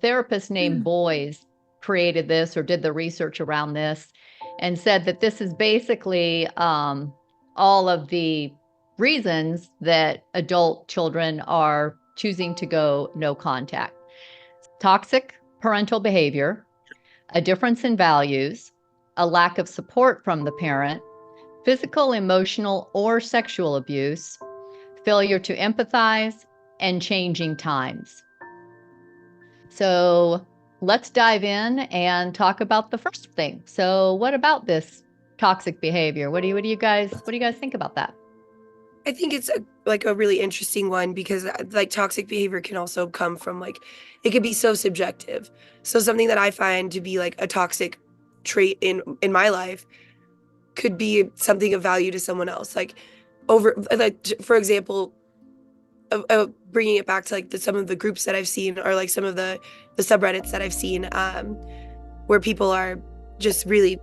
therapist named Boyes created this or did the research around this and said that this is basically all of the reasons that adult children are choosing to go no contact. Toxic parental behavior, a difference in values, a lack of support from the parent, physical, emotional, or sexual abuse, failure to empathize, and changing times. So let's dive in and talk about the first thing. So what about this toxic behavior? What do you guys think about that? I think it's a really interesting one because like toxic behavior can also come from like it could be so subjective. So something that I find to be like a toxic trait in my life could be something of value to someone else. Like for example, bringing it back to like some of the groups that I've seen or like some of the subreddits that I've seen where people are just really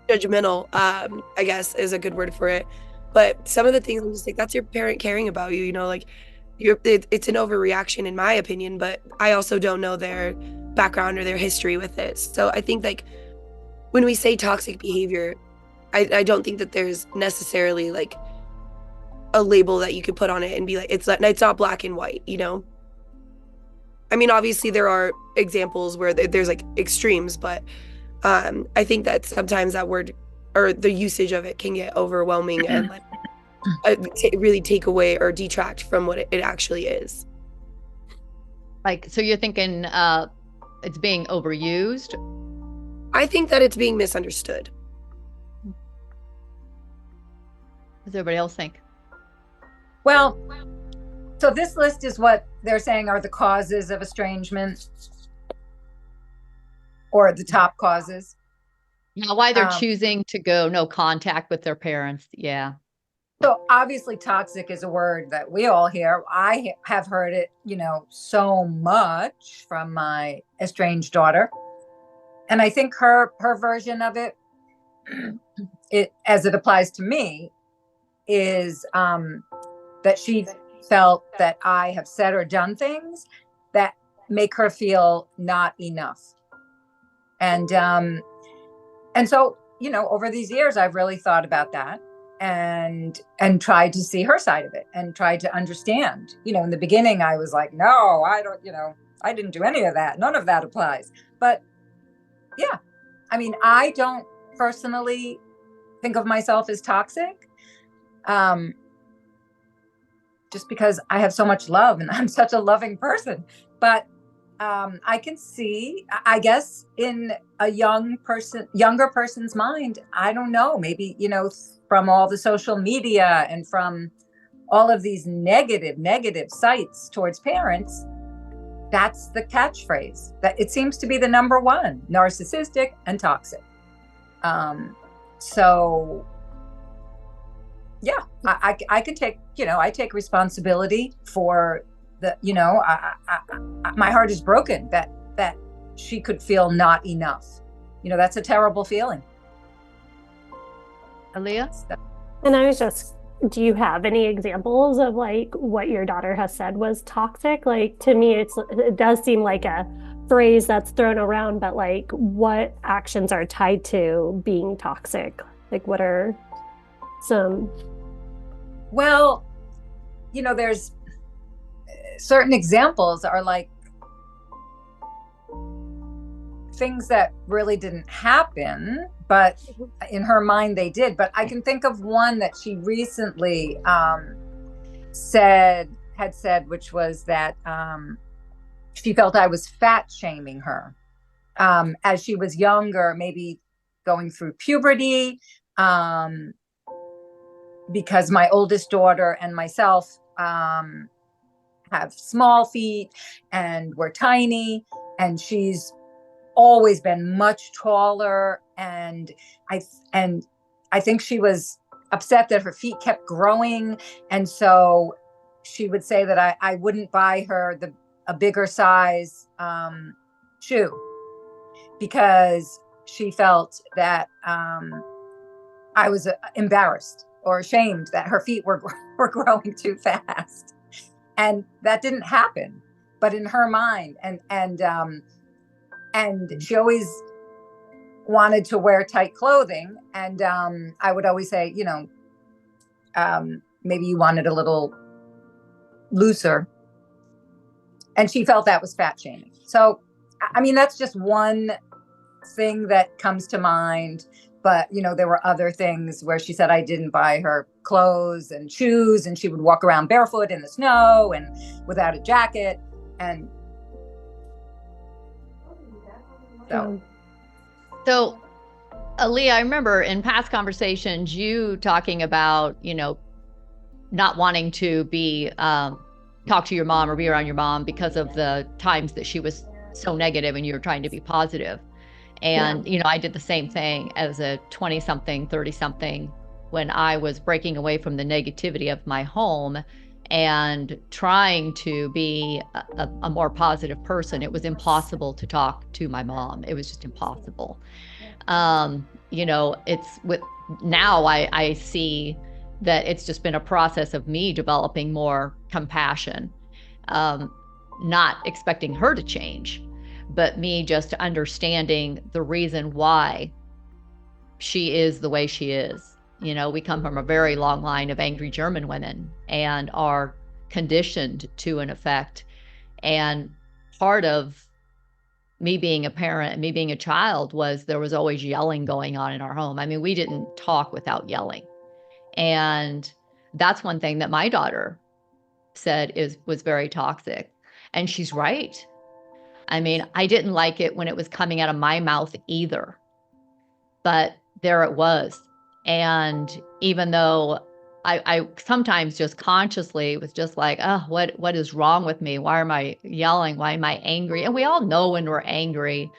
judgmental, I guess is a good word for it. But some of the things I'm just like, that's your parent caring about you, like it's an overreaction in my opinion, but I also don't know their background or their history with it. So I think like when we say toxic behavior, I don't think that there's necessarily like a label that you could put on it and be like, it's not black and white, I mean, obviously there are examples where there's like extremes, but I think that sometimes that word or the usage of it can get overwhelming and like really take away or detract from what it actually is. Like, so you're thinking it's being overused? I think that it's being misunderstood. What does everybody else think? Well, so this list is what they're saying are the causes of estrangement or the top causes. Now, why they're choosing to go no contact with their parents. Yeah. So obviously toxic is a word that we all hear. I have heard it, so much from my estranged daughter. And I think her version of it, as it applies to me, is that she felt that I have said or done things that make her feel not enough. And so, over these years, I've really thought about that and tried to see her side of it and tried to understand. In the beginning, I was like, no, I don't, I didn't do any of that. None of that applies. But yeah, I mean, I don't personally think of myself as toxic. Just because I have so much love and I'm such a loving person. But I can see, I guess, in a younger person's mind, I don't know, maybe, from all the social media and from all of these negative sites towards parents, that's the catchphrase. That it seems to be the number one, narcissistic and toxic. So yeah, I can take, I take responsibility for the, my heart is broken that she could feel not enough. That's a terrible feeling. Aaliyah? And I was just, do you have any examples of like what your daughter has said was toxic? Like, to me, it does seem like a phrase that's thrown around, but like what actions are tied to being toxic? Like, what are some? Well, there's certain examples are like things that really didn't happen, but in her mind they did. But I can think of one that she recently had said, which was that she felt I was fat shaming her as she was younger, maybe going through puberty, because my oldest daughter and myself have small feet and we're tiny, and she's always been much taller, and I think she was upset that her feet kept growing, and so she would say that I wouldn't buy her a bigger size shoe because she felt that I was embarrassed or ashamed that her feet were growing too fast. And that didn't happen. but in her mind, and she always wanted to wear tight clothing, and I would always say, maybe you want it a little looser, and she felt that was fat shaming. So I mean, that's just one thing that comes to mind. But there were other things where she said I didn't buy her clothes and shoes, and she would walk around barefoot in the snow and without a jacket. And so Aaliyah, I remember in past conversations you talking about not wanting to be talk to your mom or be around your mom because of the times that she was so negative and you were trying to be positive. And, I did the same thing as a 20-something, 30-something, when I was breaking away from the negativity of my home and trying to be a more positive person. It was impossible to talk to my mom. It was just impossible. It's with now I see that it's just been a process of me developing more compassion, not expecting her to change, but me just understanding the reason why she is the way she is. We come from a very long line of angry German women and are conditioned to an effect. And part of me being a parent and me being a child was there was always yelling going on in our home. I mean, we didn't talk without yelling. And that's one thing that my daughter said was very toxic. And she's right. I mean, I didn't like it when it was coming out of my mouth either, but there it was. And even though I sometimes just consciously was just like, oh, what is wrong with me? Why am I yelling? Why am I angry? And we all know when we're angry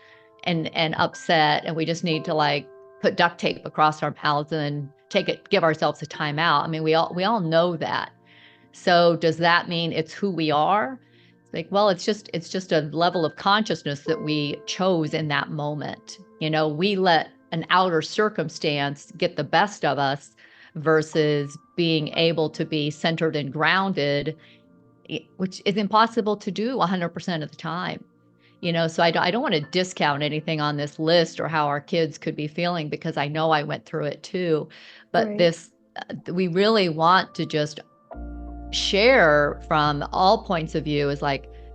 and upset, and we just need to put duct tape across our mouths and give ourselves a timeout. I mean, we all know that. So does that mean it's who we are? Well, it's just a level of consciousness that we chose in that moment. We let an outer circumstance get the best of us versus being able to be centered and grounded, which is impossible to do 100% of the time. So I don't want to discount anything on this list or how our kids could be feeling, because I know I went through it too. But right. We really want to just share from all points of view is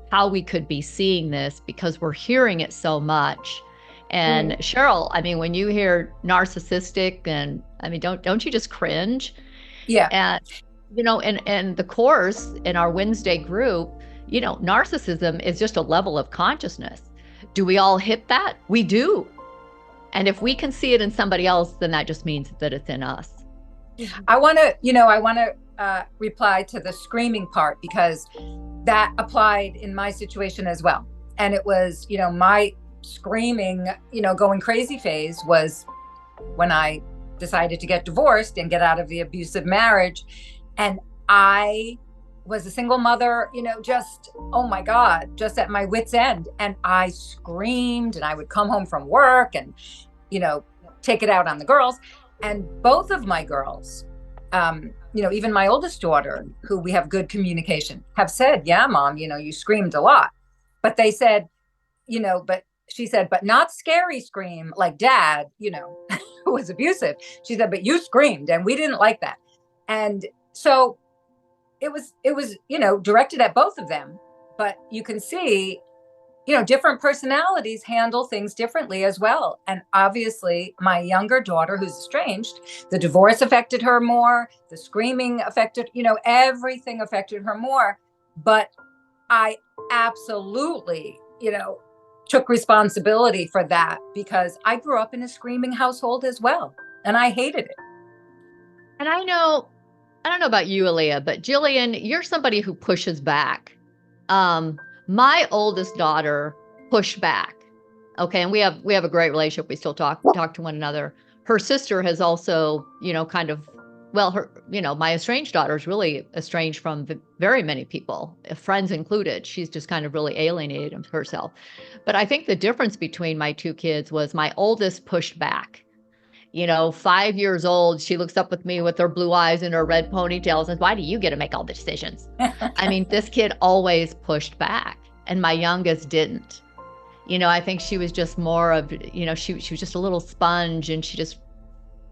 how we could be seeing this, because we're hearing it so much. And Cheryl, I mean, when you hear narcissistic, and I mean, don't you just cringe? Yeah. And and the course in our Wednesday group, narcissism is just a level of consciousness. Do we all hit that? We do. And if we can see it in somebody else, then that just means that it's in us. I want to reply to the screaming part, because that applied in my situation as well. And it was, my screaming, going crazy phase was when I decided to get divorced and get out of the abusive marriage. And I was a single mother, just, oh my God, just at my wit's end. And I screamed, and I would come home from work and, take it out on the girls. And both of my girls, even my oldest daughter, who we have good communication, have said, yeah, Mom, you screamed a lot. But they said, but she said, but not scary scream like Dad, who was abusive. She said, but you screamed, and we didn't like that. And so it was, directed at both of them. But you can see, different personalities handle things differently as well. And obviously my younger daughter, who's estranged, the divorce affected her more, the screaming affected, everything affected her more. But I absolutely, took responsibility for that, because I grew up in a screaming household as well, and I hated it. And I don't know about you, Aaliyah, but Jillian, you're somebody who pushes back. My oldest daughter pushed back. Okay. And we have a great relationship. We still talk to one another. Her sister has also, my estranged daughter is really estranged from very many people, friends included. She's just kind of really alienated herself. But I think the difference between my two kids was my oldest pushed back. 5 years old, she looks up with me with her blue eyes and her red ponytails and says, why do you get to make all the decisions? I mean, this kid always pushed back. and my youngest didn't. I think she was just more of, she was just a little sponge, and she just,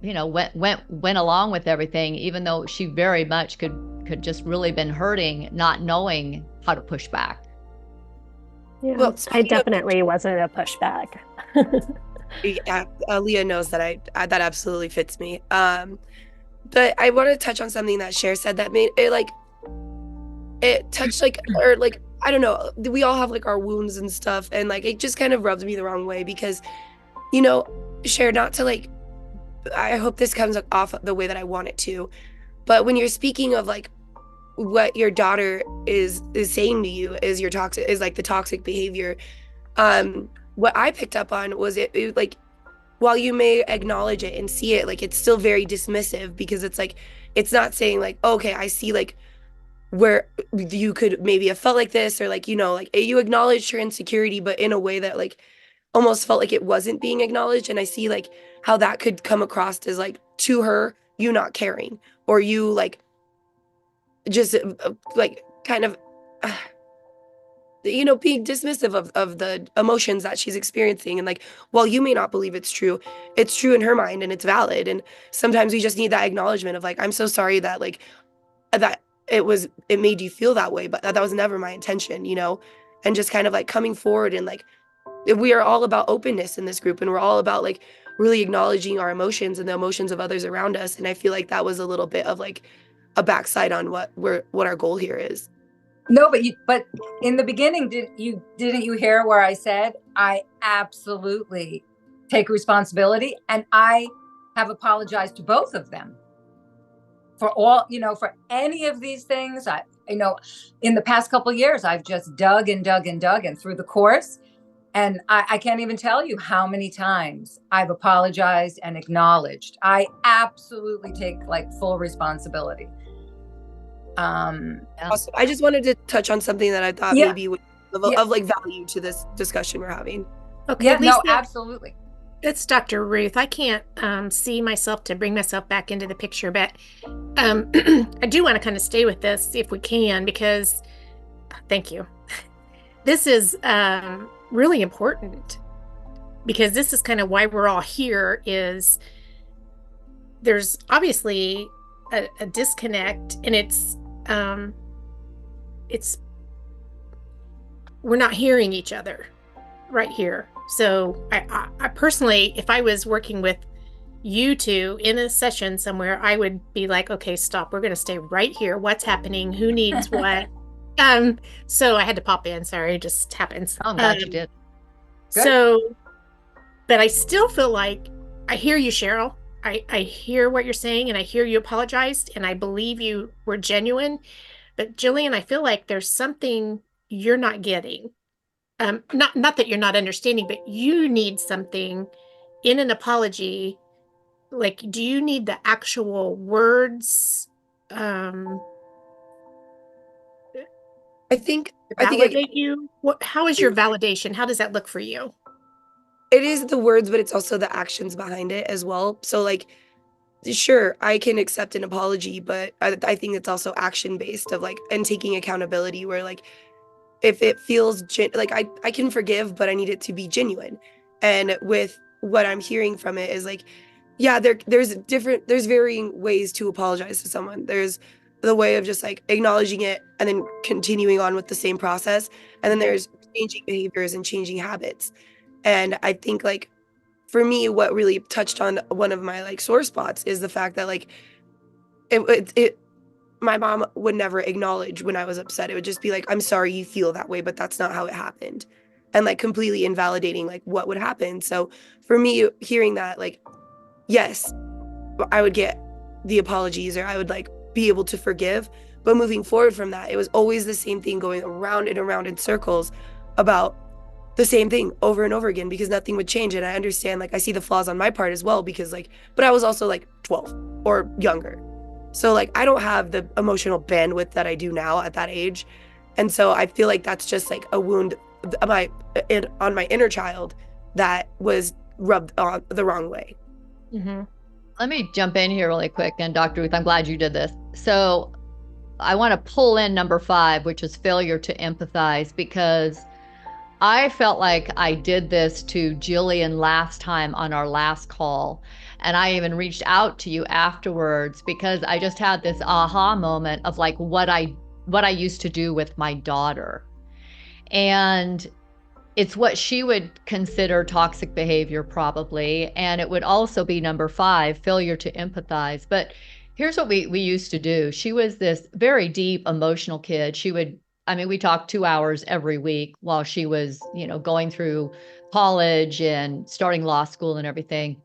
went along with everything, even though she very much could just really been hurting, not knowing how to push back. Yeah, well, I definitely wasn't a pushback. Yeah, Leah knows that that absolutely fits me. But I want to touch on something that Cher said that made it it touched or I don't know, we all have our wounds and stuff, and it just kind of rubbed me the wrong way because, Cher, not to I hope this comes off the way that I want it to, but when you're speaking of what your daughter is saying to you is the toxic behavior, what I picked up on was it while you may acknowledge it and see it, it's still very dismissive, because it's not saying okay, I see where you could maybe have felt like this, or you acknowledged her insecurity, but in a way that almost felt like it wasn't being acknowledged. And I see how that could come across as to her, you not caring, or you just kind of being dismissive of the emotions that she's experiencing. And while you may not believe it's true in her mind, and it's valid. And sometimes we just need that acknowledgement of I'm so sorry that that it made you feel that way, but that was never my intention, and just kind of coming forward. And we are all about openness in this group, and we're all about really acknowledging our emotions and the emotions of others around us. And I feel that was a little bit of a backside on what our goal here is. No, but in the beginning, didn't you hear where I said I absolutely take responsibility, and I have apologized to both of them for all, for any of these things. In the past couple of years, I've just dug and through the course, and I can't even tell you how many times I've apologized and acknowledged. I absolutely take full responsibility. Also, I just wanted to touch on something that I thought maybe would of value to this discussion we're having. Okay. Yeah, no, absolutely. It's Dr. Ruth. I can't see myself to bring myself back into the picture, but I do want to kind of stay with this if we can, because thank you. This is really important, because this is kind of why we're all here. Is there's obviously a disconnect, and it's we're not hearing each other right here. So I personally, if I was working with you two in a session somewhere, I would be okay, stop. We're going to stay right here. What's happening? Who needs what? So I had to pop in. Sorry, it just happens. I'm glad you did. Good. So, but I still feel I hear you, Cheryl. I hear what you're saying, and I hear you apologized, and I believe you were genuine. But Jillian, I feel there's something you're not getting. Not that you're not understanding, but you need something in an apology. Do you need the actual words? I validate you. How is your validation? How does that look for you? It is the words, but it's also the actions behind it as well. So sure, I can accept an apology, but I think it's also action based of and taking accountability, where if it feels I can forgive, but I need it to be genuine. And with what I'm hearing from it is there's varying ways to apologize to someone. There's the way of just acknowledging it and then continuing on with the same process. And then there's changing behaviors and changing habits. And I think for me, what really touched on one of my sore spots is the fact that my mom would never acknowledge when I was upset. It would just be I'm sorry you feel that way, but that's not how it happened. And completely invalidating what would happen. So for me, hearing that, yes, I would get the apologies, or I would be able to forgive. But moving forward from that, it was always the same thing, going around and around in circles about the same thing over and over again, because nothing would change. And I understand, I see the flaws on my part as well, because but I was also 12 or younger. So I don't have the emotional bandwidth that I do now at that age. And so I feel that's just a wound on my inner child that was rubbed on the wrong way. Mm-hmm. Let me jump in here really quick. And Dr. Ruth, I'm glad you did this. So to pull in number 5, which is failure to empathize, because I felt like I did this to Jillian last time on our last call. And I even reached out to you afterwards because I just had this aha moment of like what I used to do with my daughter. And it's what she would consider toxic behavior, probably. And it would also be number 5, failure to empathize. But here's what we used to do. She was this very deep emotional kid. We talked 2 hours every week while she was, going through college and starting law school and everything.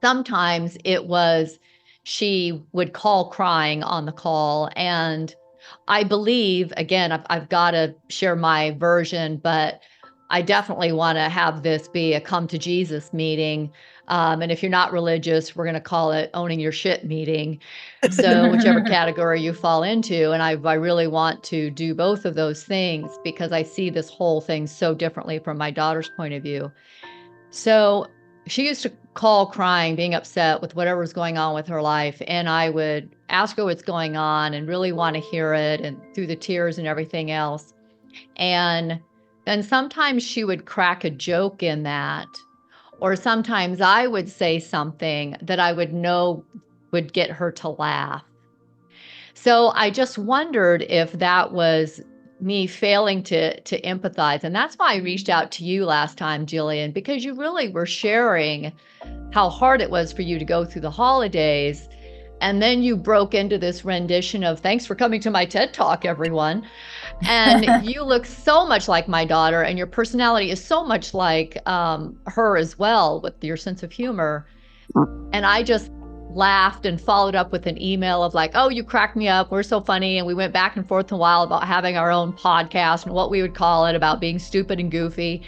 Sometimes it was she would call crying on the call. And I believe, again, I've got to share my version, but I definitely want to have this be a come to Jesus meeting. And if you're not religious, we're going to call it owning your shit meeting. So whichever category you fall into. And I really want to do both of those things because I see this whole thing so differently from my daughter's point of view. So she used to call crying, being upset with whatever was going on with her life. And I would ask her what's going on and really want to hear it, and through the tears and everything else. And then sometimes she would crack a joke in that, or sometimes I would say something that I would know would get her to laugh. So I just wondered if that was me failing to empathize. And that's why I reached out to you last time, Jillian, because you really were sharing how hard it was for you to go through the holidays. And then you broke into this rendition of thanks for coming to my TED Talk, everyone. And you look so much like my daughter, and your personality is so much like her as well, with your sense of humor. And I just laughed and followed up with an email of like, oh, you cracked me up. We're so funny. And we went back and forth a while about having our own podcast and what we would call it, about being stupid and goofy.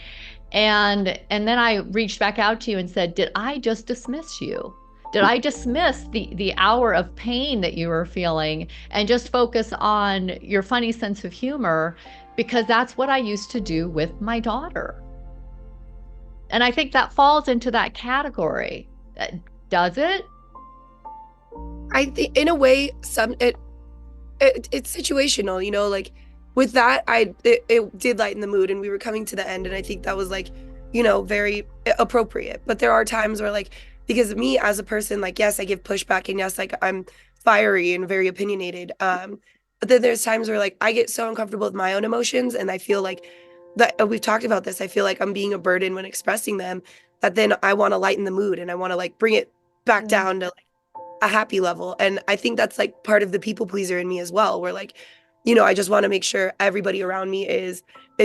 And then I reached back out to you and said, did I just dismiss you? Did I dismiss the hour of pain that you were feeling and just focus on your funny sense of humor? Because that's what I used to do with my daughter. And I think that falls into that category. Does it? I think in a way, it's situational, like with that, it did lighten the mood, and we were coming to the end, and I think that was like, very appropriate. But there are times where like, because of me as a person, like, yes, I give pushback, and yes, like I'm fiery and very opinionated. But then there's times where like I get so uncomfortable with my own emotions, and I feel like that we've talked about this. I feel like I'm being a burden when expressing them, that then I want to lighten the mood and I want to like bring it back down to like a happy level. And I think that's like part of the people pleaser in me as well, where like, I just want to make sure everybody around me is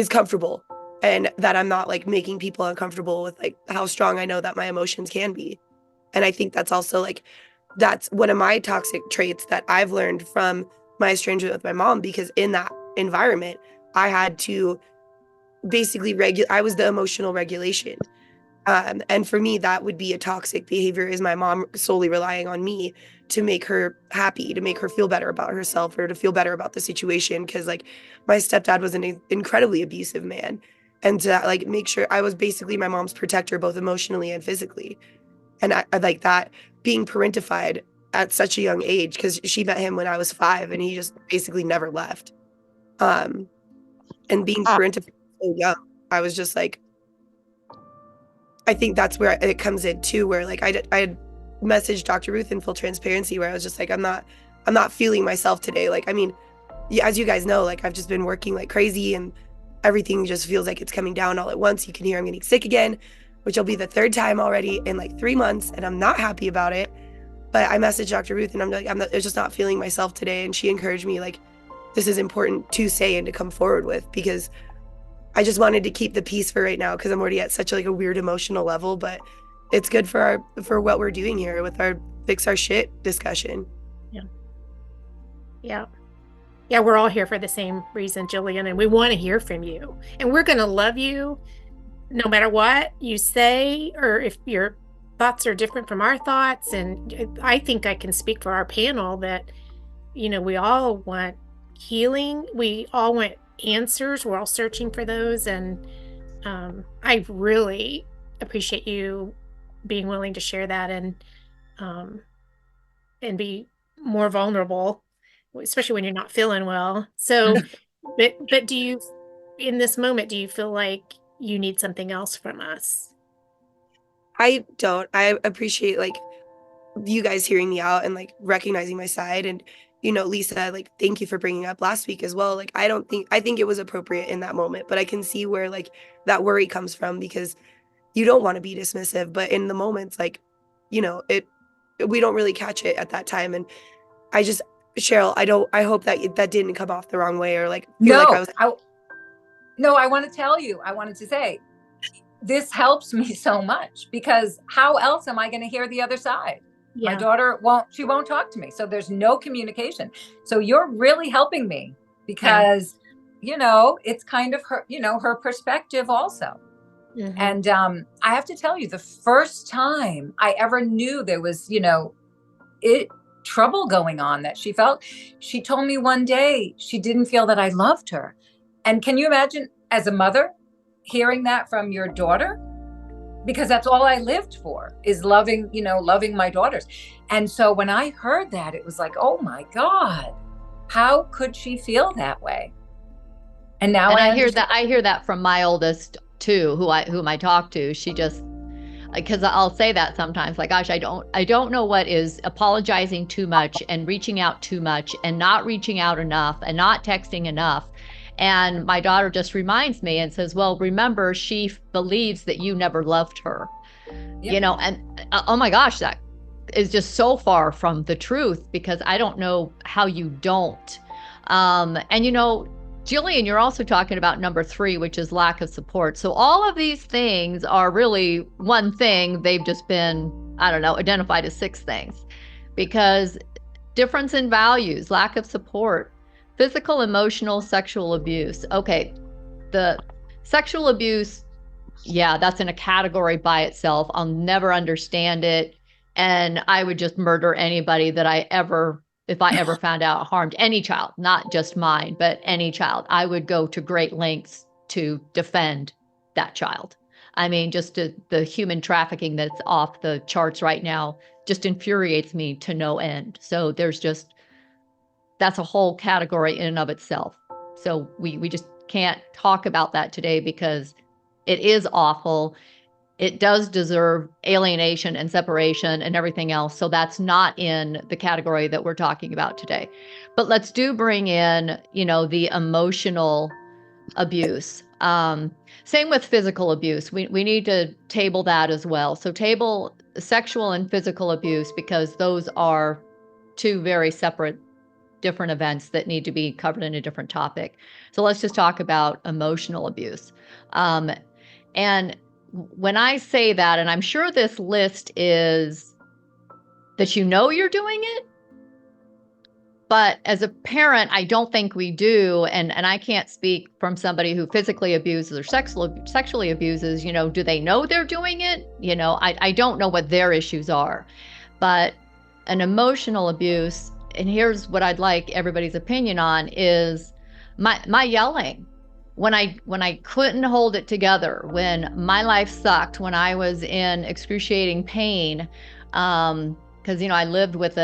comfortable, and that I'm not like making people uncomfortable with like how strong I know that my emotions can be. And I think that's also like, that's one of my toxic traits that I've learned from my estrangement with my mom, because in that environment, I had to basically I was the emotional regulation. And for me, that would be a toxic behavior, is my mom solely relying on me to make her happy, to make her feel better about herself, or to feel better about the situation. Because like my stepdad was an incredibly abusive man. And to like make sure I was basically my mom's protector, both emotionally and physically. And I like that, being parentified at such a young age, because she met him when I was 5 and he just basically never left. And being parentified so young, I was just like, I think that's where it comes in too, where like I had messaged Dr. Ruth in full transparency, where I was just like, I'm not feeling myself today. Like, I mean, as you guys know, like I've just been working like crazy, and everything just feels like it's coming down all at once. You can hear I'm getting sick again, which will be the 3rd time already in like 3 months, and I'm not happy about it. But I messaged Dr. Ruth and I'm like, I'm just not feeling myself today. And she encouraged me like, this is important to say and to come forward with, because I just wanted to keep the peace for right now, because I'm already at such like a weird emotional level. But it's good for what we're doing here with our fix our shit discussion. Yeah, we're all here for the same reason, Jillian, and we want to hear from you. And we're going to love you no matter what you say, or if your thoughts are different from our thoughts. And I think I can speak for our panel that, we all want healing. We all want answers. We're all searching for those. And I really appreciate you being willing to share that, and be more vulnerable especially when you're not feeling well. So, but do you, in this moment, do you feel like you need something else from us? I don't. I appreciate like you guys hearing me out and like recognizing my side. And Lisa, like, thank you for bringing up last week as well. Like, I think it was appropriate in that moment, but I can see where like that worry comes from, because you don't want to be dismissive, but in the moments, like, it we don't really catch it at that time. And I just, Cheryl, I hope that that didn't come off the wrong way, or like feel like I was. No, I want to tell you, I wanted to say, this helps me so much, because how else am I going to hear the other side? Yeah. My daughter won't talk to me. So there's no communication. So you're really helping me, because, it's kind of her, her perspective also. Mhm. And I have to tell you, the first time I ever knew there was, trouble going on that she felt, she told me one day she didn't feel that I loved her. And can you imagine, as a mother, hearing that from your daughter? Because that's all I lived for, is loving my daughters. And so when I heard that, it was like, oh my God, how could she feel that way? And now I hear that from my oldest too, whom I talk to. She just, because I'll say that sometimes, like, gosh, I don't know what is apologizing too much and reaching out too much and not reaching out enough and not texting enough. And my daughter just reminds me and says, well, remember, she believes that you never loved her. Yep. And oh my gosh, that is just so far from the truth, because I don't know how you don't. And Jillian, you're also talking about number 3, which is lack of support. So all of these things are really one thing. They've just been, identified as 6 things, because difference in values, lack of support, physical, emotional, sexual abuse. Okay, the sexual abuse, yeah, that's in a category by itself. I'll never understand it. And I would just murder anybody that if I ever found out harmed any child, not just mine, but any child. I would go to great lengths to defend that child. I mean, just the human trafficking that's off the charts right now just infuriates me to no end. So that's a whole category in and of itself. So we just can't talk about that today, because it is awful. It does deserve alienation and separation and everything else. So that's not in the category that we're talking about today. But let's bring in, the emotional abuse. Same with physical abuse. We need to table that as well. So table sexual and physical abuse, because those are 2 very separate, different events that need to be covered in a different topic. So let's just talk about emotional abuse. And when I say that, and I'm sure this list is that you're doing it, but as a parent, I don't think we do. And I can't speak from somebody who physically abuses or sexually abuses. Do they know they're doing it? I don't know what their issues are. But an emotional abuse, and here's what I'd like everybody's opinion on, is my yelling. When I couldn't hold it together, when my life sucked, when I was in excruciating pain, because I lived with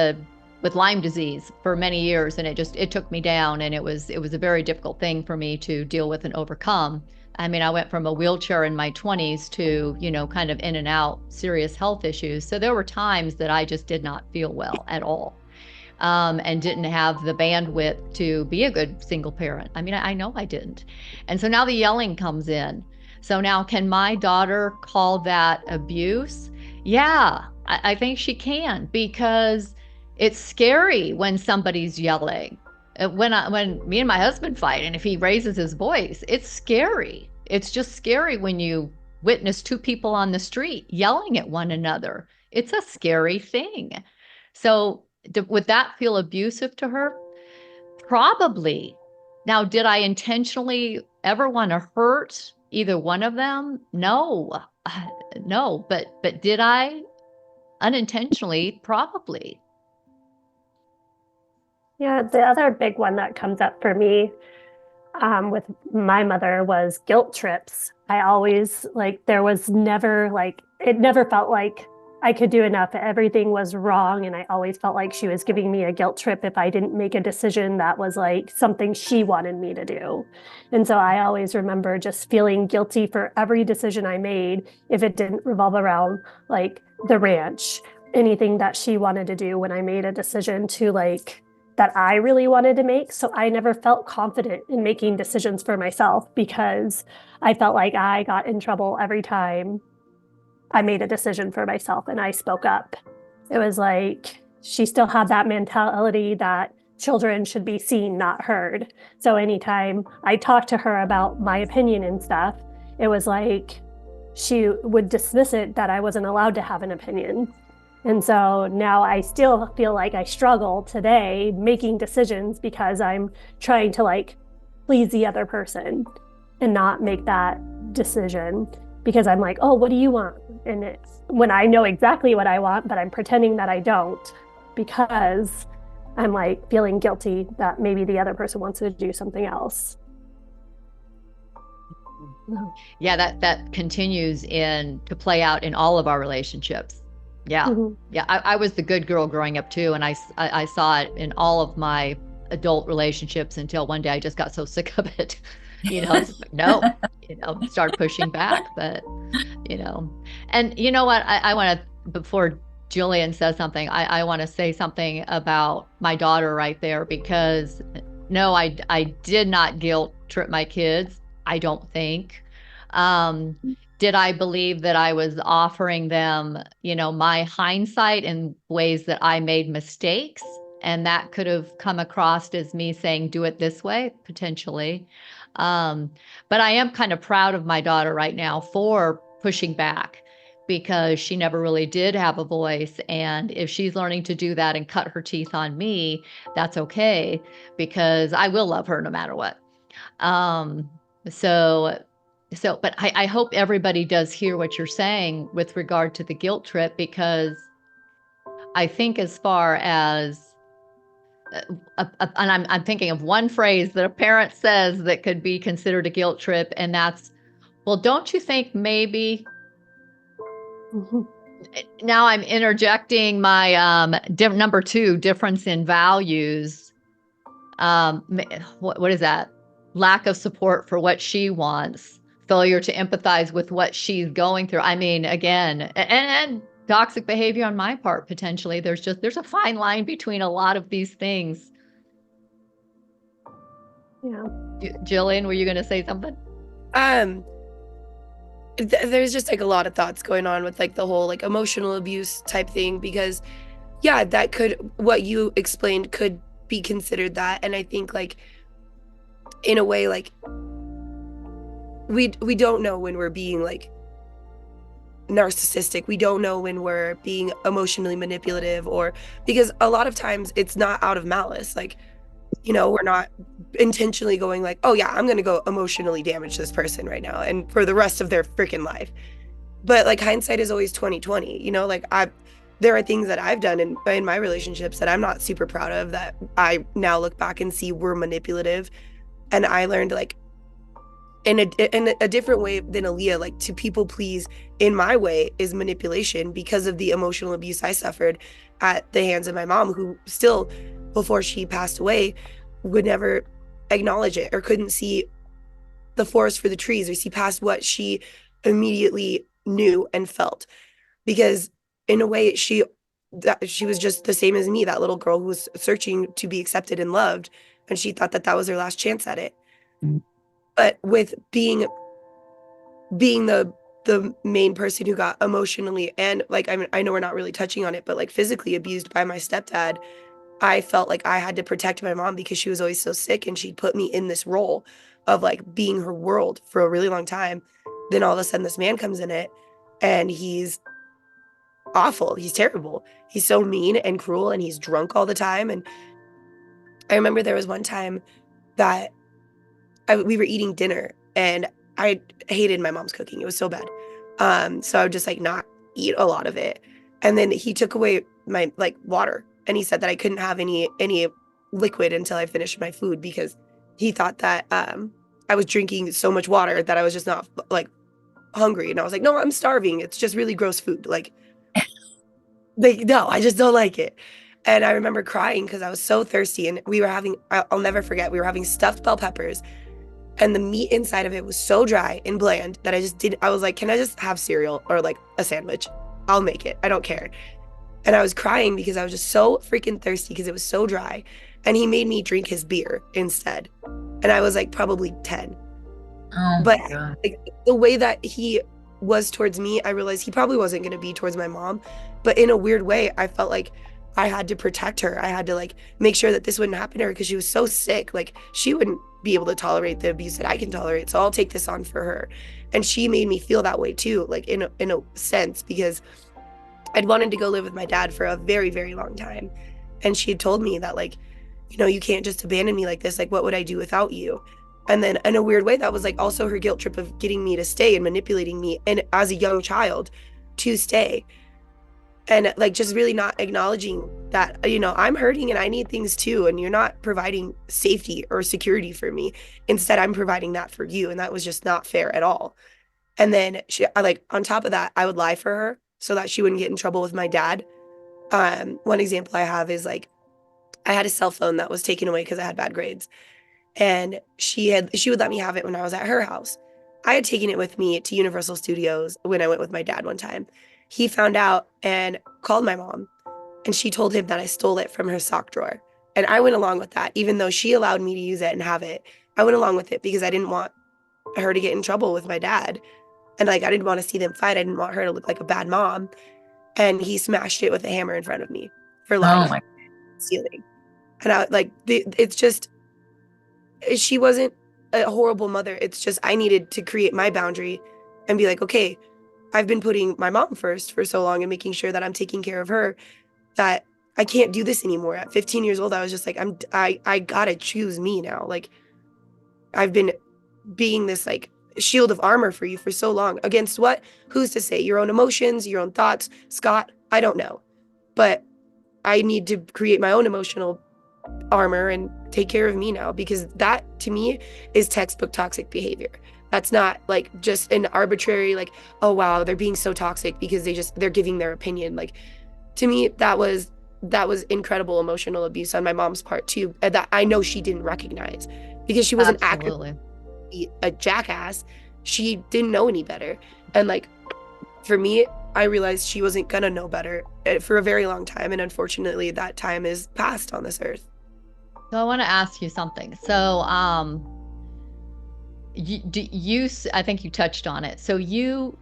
Lyme disease for many years, and it took me down, and it was a very difficult thing for me to deal with and overcome. I mean, I went from a wheelchair in my 20s to kind of in and out serious health issues. So there were times that I just did not feel well at all. And didn't have the bandwidth to be a good single parent. I mean, I know I didn't. And so now the yelling comes in. So now, can my daughter call that abuse? Yeah, I think she can, because it's scary when somebody's yelling. When me and my husband fight, and if he raises his voice, it's scary. It's just scary when you witness 2 people on the street yelling at one another. It's a scary thing. So would that feel abusive to her? Probably. Now, did I intentionally ever want to hurt either one of them? No, but did I unintentionally? Probably. Yeah, the other big one that comes up for me with my mother was guilt trips. I always, there was never, it never felt like I could do enough. Everything was wrong. And I always felt like she was giving me a guilt trip if I didn't make a decision that was like something she wanted me to do. And so I always remember just feeling guilty for every decision I made if it didn't revolve around like the ranch, anything that she wanted to do when I made a decision to like that I really wanted to make. So I never felt confident in making decisions for myself because I felt like I got in trouble every time I made a decision for myself and I spoke up. It was like she still had that mentality that children should be seen, not heard. So anytime I talked to her about my opinion and stuff, it was like she would dismiss it that I wasn't allowed to have an opinion. And so now I still feel like I struggle today making decisions because I'm trying to like please the other person and not make that decision because I'm like, oh, what do you want? And it's when I know exactly what I want, but I'm pretending that I don't because I'm like feeling guilty that maybe the other person wants to do something else. Yeah, that continues to play out in all of our relationships. Yeah. Mm-hmm. Yeah. I was the good girl growing up too. And I saw it in all of my adult relationships until one day I just got so sick of it, no, start pushing back, but, and you know what, I want to, before Jillian says something, I want to say something about my daughter right there, because no, I did not guilt trip my kids. I don't think, did I believe that I was offering them, my hindsight in ways that I made mistakes? And that could have come across as me saying, do it this way, potentially. But I am kind of proud of my daughter right now for pushing back because she never really did have a voice. And if she's learning to do that and cut her teeth on me, that's okay, because I will love her no matter what. But I hope everybody does hear what you're saying with regard to the guilt trip, because I think as far as, and I'm thinking of one phrase that a parent says that could be considered a guilt trip, and that's, well, don't you think maybe, now I'm interjecting my number 2, difference in values. What is that? Lack of support for what she wants. Failure to empathize with what she's going through. I mean, again, and toxic behavior on my part, potentially. There's a fine line between a lot of these things. Yeah. Jillian, were you going to say something? There's just like a lot of thoughts going on with like the whole like emotional abuse type thing, because yeah, that could, what you explained could be considered that. And I think like in a way, like we don't know when we're being like narcissistic. We don't know when we're being emotionally manipulative, or because a lot of times it's not out of malice. Like, we're not intentionally going like, oh yeah, I'm going to go emotionally damage this person right now and for the rest of their freaking life. But like hindsight is always 20/20, like there are things that I've done in my relationships that I'm not super proud of, that I now look back and see were manipulative. And I learned like in a different way than Aaliyah, like to people please in my way is manipulation, because of the emotional abuse I suffered at the hands of my mom, who still, before she passed away, would never acknowledge it or couldn't see the forest for the trees or see past what she immediately knew and felt. Because in a way, she was just the same as me, that little girl who was searching to be accepted and loved, and she thought that was her last chance at it. Mm-hmm. But with being the main person who got emotionally and like, I mean, I know we're not really touching on it, but like physically abused by my stepdad, I felt like I had to protect my mom because she was always so sick, and she put me in this role of like being her world for a really long time. Then all of a sudden this man comes in it, and he's awful. He's terrible. He's so mean and cruel, and he's drunk all the time. And I remember there was one time that we were eating dinner, and I hated my mom's cooking. It was so bad. So I would just like not eat a lot of it. And then he took away my like water, and he said that I couldn't have any liquid until I finished my food, because he thought that I was drinking so much water that I was just not like hungry. And I was like, no, I'm starving. It's just really gross food. Like, Like, no, I just don't like it. And I remember crying because I was so thirsty, and we were having, I'll never forget, we were having stuffed bell peppers, and the meat inside of it was so dry and bland that I just didn't, I was like, can I just have cereal or like a sandwich? I'll make it. I don't care. And I was crying because I was just so freaking thirsty because it was so dry. And he made me drink his beer instead. And I was like probably 10. Oh But my God. like, the way that he was towards me, I realized he probably wasn't going to be towards my mom. But in a weird way, I felt like I had to protect her. I had to like make sure that this wouldn't happen to her because she was so sick. Like she wouldn't be able to tolerate the abuse that I can tolerate. So I'll take this on for her. And she made me feel that way too, like in a sense, because I'd wanted to go live with my dad for a very, very long time. And she had told me that, like, you know, you can't just abandon me like this. Like, what would I do without you? And then in a weird way, that was like also her guilt trip of getting me to stay and manipulating me and as a young child to stay. And like just really not acknowledging that, you know, I'm hurting and I need things too. And you're not providing safety or security for me. Instead, I'm providing that for you. And that was just not fair at all. And then I like on top of that, I would lie for her so that she wouldn't get in trouble with my dad. One example I have is like I had a cell phone that was taken away because I had bad grades. And she would let me have it when I was at her house. I had taken it with me to Universal Studios when I went with my dad one time. He found out and called my mom, and she told him that I stole it from her sock drawer. And I went along with that, even though she allowed me to use it and have it. I went along with it because I didn't want her to get in trouble with my dad. And like I didn't want to see them fight. I didn't want her to look like a bad mom. And he smashed it with a hammer in front of me for Oh life, my. stealing. And I like it's just she wasn't a horrible mother. It's just I needed to create my boundary and be like, okay, I've been putting my mom first for so long and making sure that I'm taking care of her that I can't do this anymore. At 15 years old, I was just like, I gotta choose me now. Like I've been being this like shield of armor for you for so long. Against what? Who's to say? Your own emotions, your own thoughts, Scott, I don't know. But I need to create my own emotional armor and take care of me now, because that to me is textbook toxic behavior. That's not like just an arbitrary like, oh wow, they're being so toxic because they're giving their opinion. Like to me, that was incredible emotional abuse on my mom's part too, that I know she didn't recognize because she wasn't actively a jackass. She didn't know any better. And like for me, I realized she wasn't gonna know better for a very long time, and unfortunately that time is past on this earth. So I want to ask you something. So I think you touched on it. So you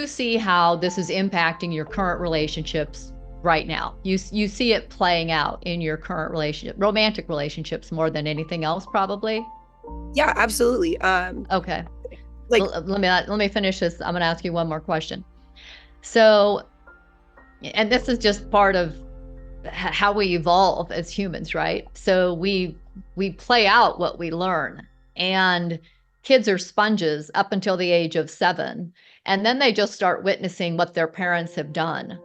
see how this is impacting your current relationships right now. You see it playing out in your current relationship, romantic relationships more than anything else, probably. Yeah, absolutely. Okay. Like let me finish this. I'm going to ask you one more question. So, and this is just part of how we evolve as humans, right? So we play out what we learn, and kids are sponges up until the age of 7, and then they just start witnessing what their parents have done.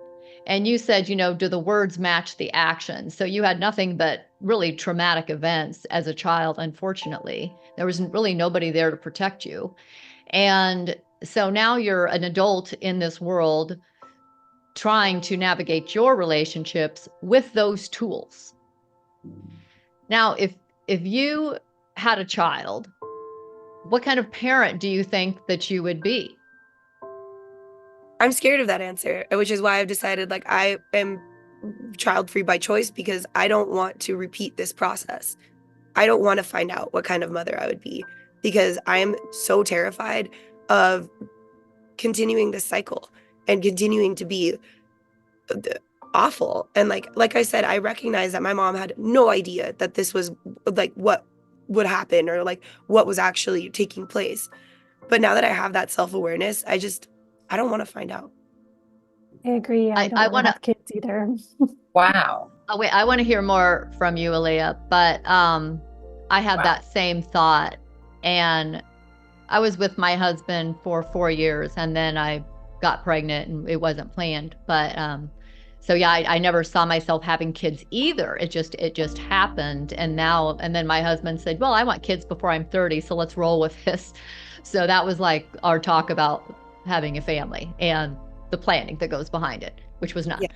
And you said, you know, do the words match the action? So you had nothing but really traumatic events as a child. Unfortunately, there was really nobody there to protect you. And so now you're an adult in this world trying to navigate your relationships with those tools. Now, if you had a child, what kind of parent do you think that you would be? I'm scared of that answer, which is why I've decided like I am child-free by choice, because I don't want to repeat this process. I don't want to find out what kind of mother I would be, because I am so terrified of continuing this cycle and continuing to be awful. And like I said, I recognize that my mom had no idea that this was like what would happen or like what was actually taking place. But now that I have that self-awareness, I don't want to find out. I agree. I don't want to have kids either. Wow. Oh, wait, I want to hear more from you, Aaliyah, but I had that same thought, and I was with my husband for 4 years, and then I got pregnant, and it wasn't planned. But so yeah, I never saw myself having kids either. It just happened, and then my husband said, "Well, I want kids before I'm 30, so let's roll with this." So that was like our talk about having a family and the planning that goes behind it, which was none. Yeah.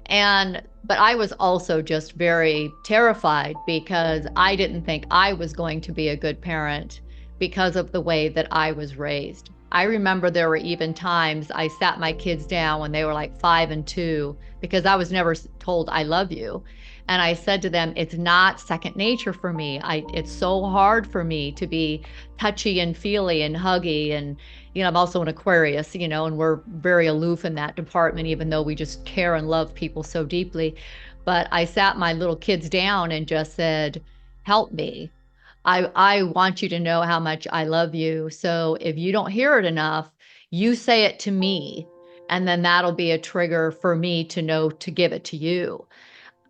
But I was also just very terrified because I didn't think I was going to be a good parent because of the way that I was raised. I remember there were even times I sat my kids down when they were like 5 and 2 because I was never told I love you. And I said to them, it's not second nature for me. It's so hard for me to be touchy and feely and huggy. And, I'm also an Aquarius, and we're very aloof in that department, even though we just care and love people so deeply. But I sat my little kids down and just said, help me. I want you to know how much I love you. So if you don't hear it enough, you say it to me, and then that'll be a trigger for me to know to give it to you.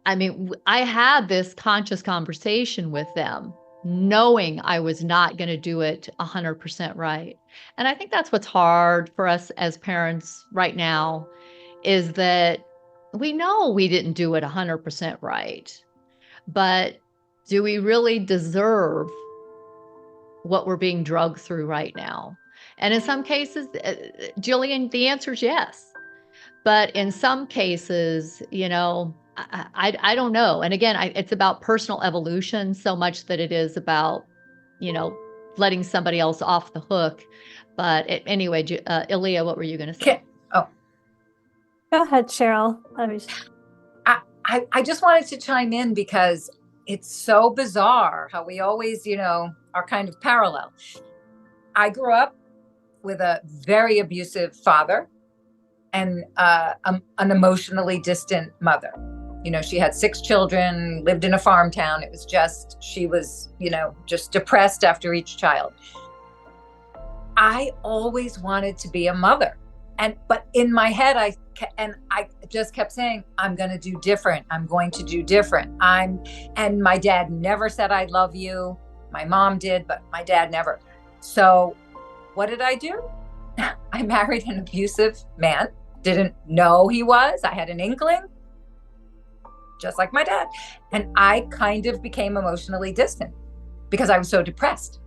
I mean, I had this conscious conversation with them, knowing I was not going to do it 100% right. And I think that's what's hard for us as parents right now, is that we know we didn't do it 100% right. But do we really deserve what we're being drugged through right now? And in some cases, Jillian, the answer is yes. But in some cases, I don't know. And again, it's about personal evolution so much that it is about, letting somebody else off the hook. But anyway, Ilya, what were you going to say? Oh, Go ahead, Cheryl. I just wanted to chime in because it's so bizarre how we always, are kind of parallel. I grew up with a very abusive father and an emotionally distant mother. She had 6 children, lived in a farm town. It was just, she was, just depressed after each child. I always wanted to be a mother. But in my head, I just kept saying, I'm going to do different. I'm going to do different. And my dad never said, I love you. My mom did, but my dad never. So what did I do? I married an abusive man. Didn't know he was. I had an inkling, just like my dad. And I kind of became emotionally distant because I was so depressed.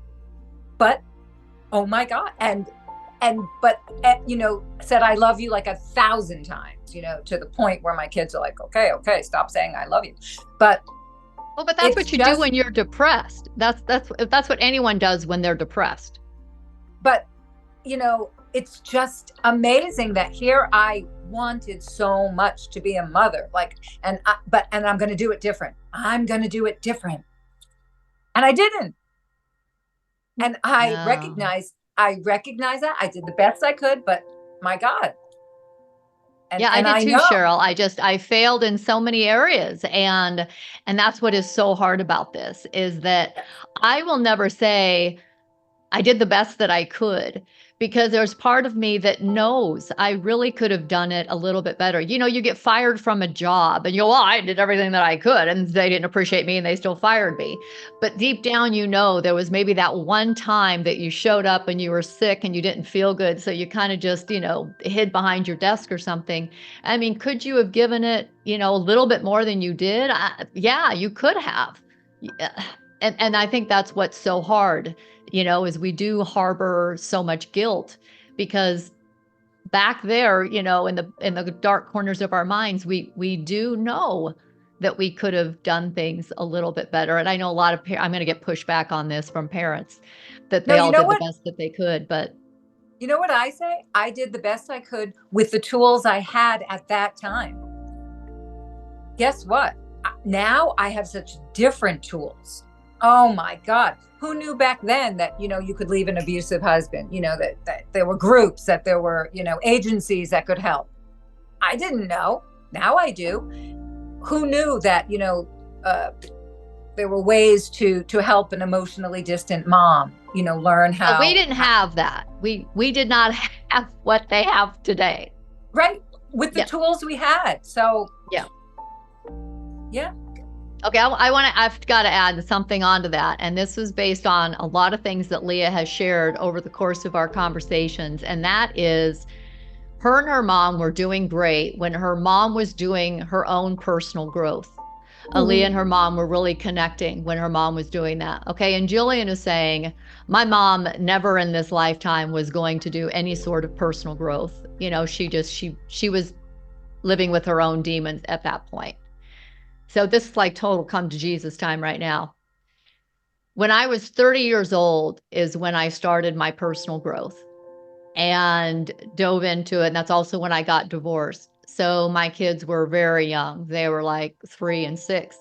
But, oh my God. But said I love you like 1,000 times, to the point where my kids are like, okay, stop saying I love you. But that's what you do when you're depressed. That's what anyone does when they're depressed. But, it's just amazing that here I wanted so much to be a mother, and I'm going to do it different. I'm going to do it different. And I didn't. And I recognize that I did the best I could, but my God. I did too, Cheryl. I failed in so many areas. And that's what is so hard about this, is that I will never say I did the best that I could, because there's part of me that knows I really could have done it a little bit better. You get fired from a job and well, I did everything that I could and they didn't appreciate me and they still fired me. But deep down, there was maybe that one time that you showed up and you were sick and you didn't feel good. So you kind of just, hid behind your desk or something. I mean, could you have given it, a little bit more than you did? Yeah, you could have. And I think that's what's so hard, is we do harbor so much guilt, because back there, in the dark corners of our minds, we do know that we could have done things a little bit better. And I know a lot of I'm going to get pushback on this from parents, that they all did the best that they could. But you know what I say? I did the best I could with the tools I had at that time. Guess what? Now I have such different tools. Oh my God. Who knew back then that, you could leave an abusive husband, that there were groups, that there were, agencies that could help. I didn't know. Now I do. Who knew that, there were ways to help an emotionally distant mom, learn how. We didn't have that. We did not have what they have today. Right. With the tools we had. So. Yeah. Yeah. Okay, I've got to add something onto that. And this was based on a lot of things that Leah has shared over the course of our conversations. And that is, her and her mom were doing great when her mom was doing her own personal growth. Leah and her mom were really connecting when her mom was doing that. Okay, and Jillian is saying, my mom never in this lifetime was going to do any sort of personal growth. She was living with her own demons at that point. So this is like total come to Jesus time right now. When I was 30 years old is when I started my personal growth and dove into it. And that's also when I got divorced. So my kids were very young. They were like 3 and 6.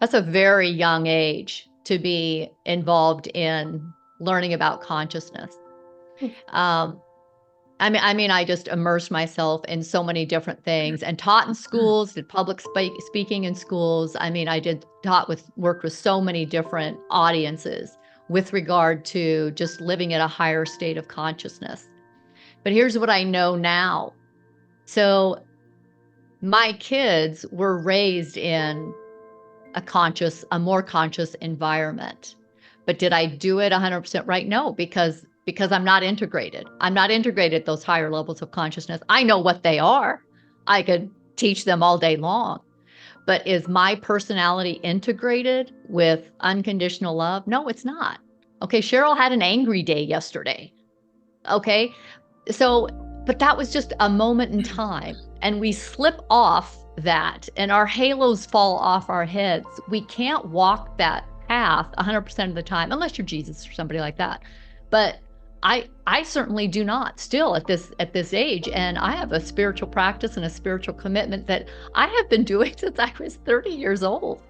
That's a very young age to be involved in learning about consciousness. I mean, I just immersed myself in so many different things and taught in schools, did public speaking in schools. I mean, worked with so many different audiences with regard to just living at a higher state of consciousness. But here's what I know now. So my kids were raised in a more conscious environment. But did I do it 100% right? No, because I'm not integrated. I'm not integrated at those higher levels of consciousness. I know what they are. I could teach them all day long. But is my personality integrated with unconditional love? No, it's not. Okay, Cheryl had an angry day yesterday. Okay, so, but that was just a moment in time. And we slip off that and our halos fall off our heads. We can't walk that path 100% of the time, unless you're Jesus or somebody like that. But I certainly do not still at this age. And I have a spiritual practice and a spiritual commitment that I have been doing since I was 30 years old.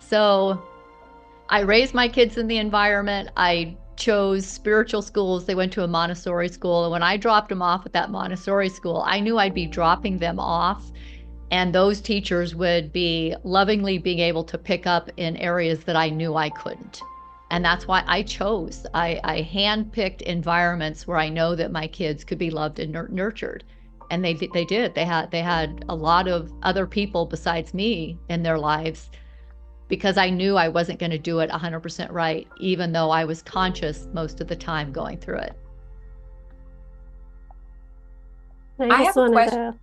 So I raised my kids in the environment. I chose spiritual schools. They went to a Montessori school. And when I dropped them off at that Montessori school, I knew I'd be dropping them off. And those teachers would be lovingly being able to pick up in areas that I knew I couldn't. And that's why I handpicked environments where I know that my kids could be loved and nurtured. And they did. They had a lot of other people besides me in their lives, because I knew I wasn't going to do it 100% right, even though I was conscious most of the time going through it. I have a question.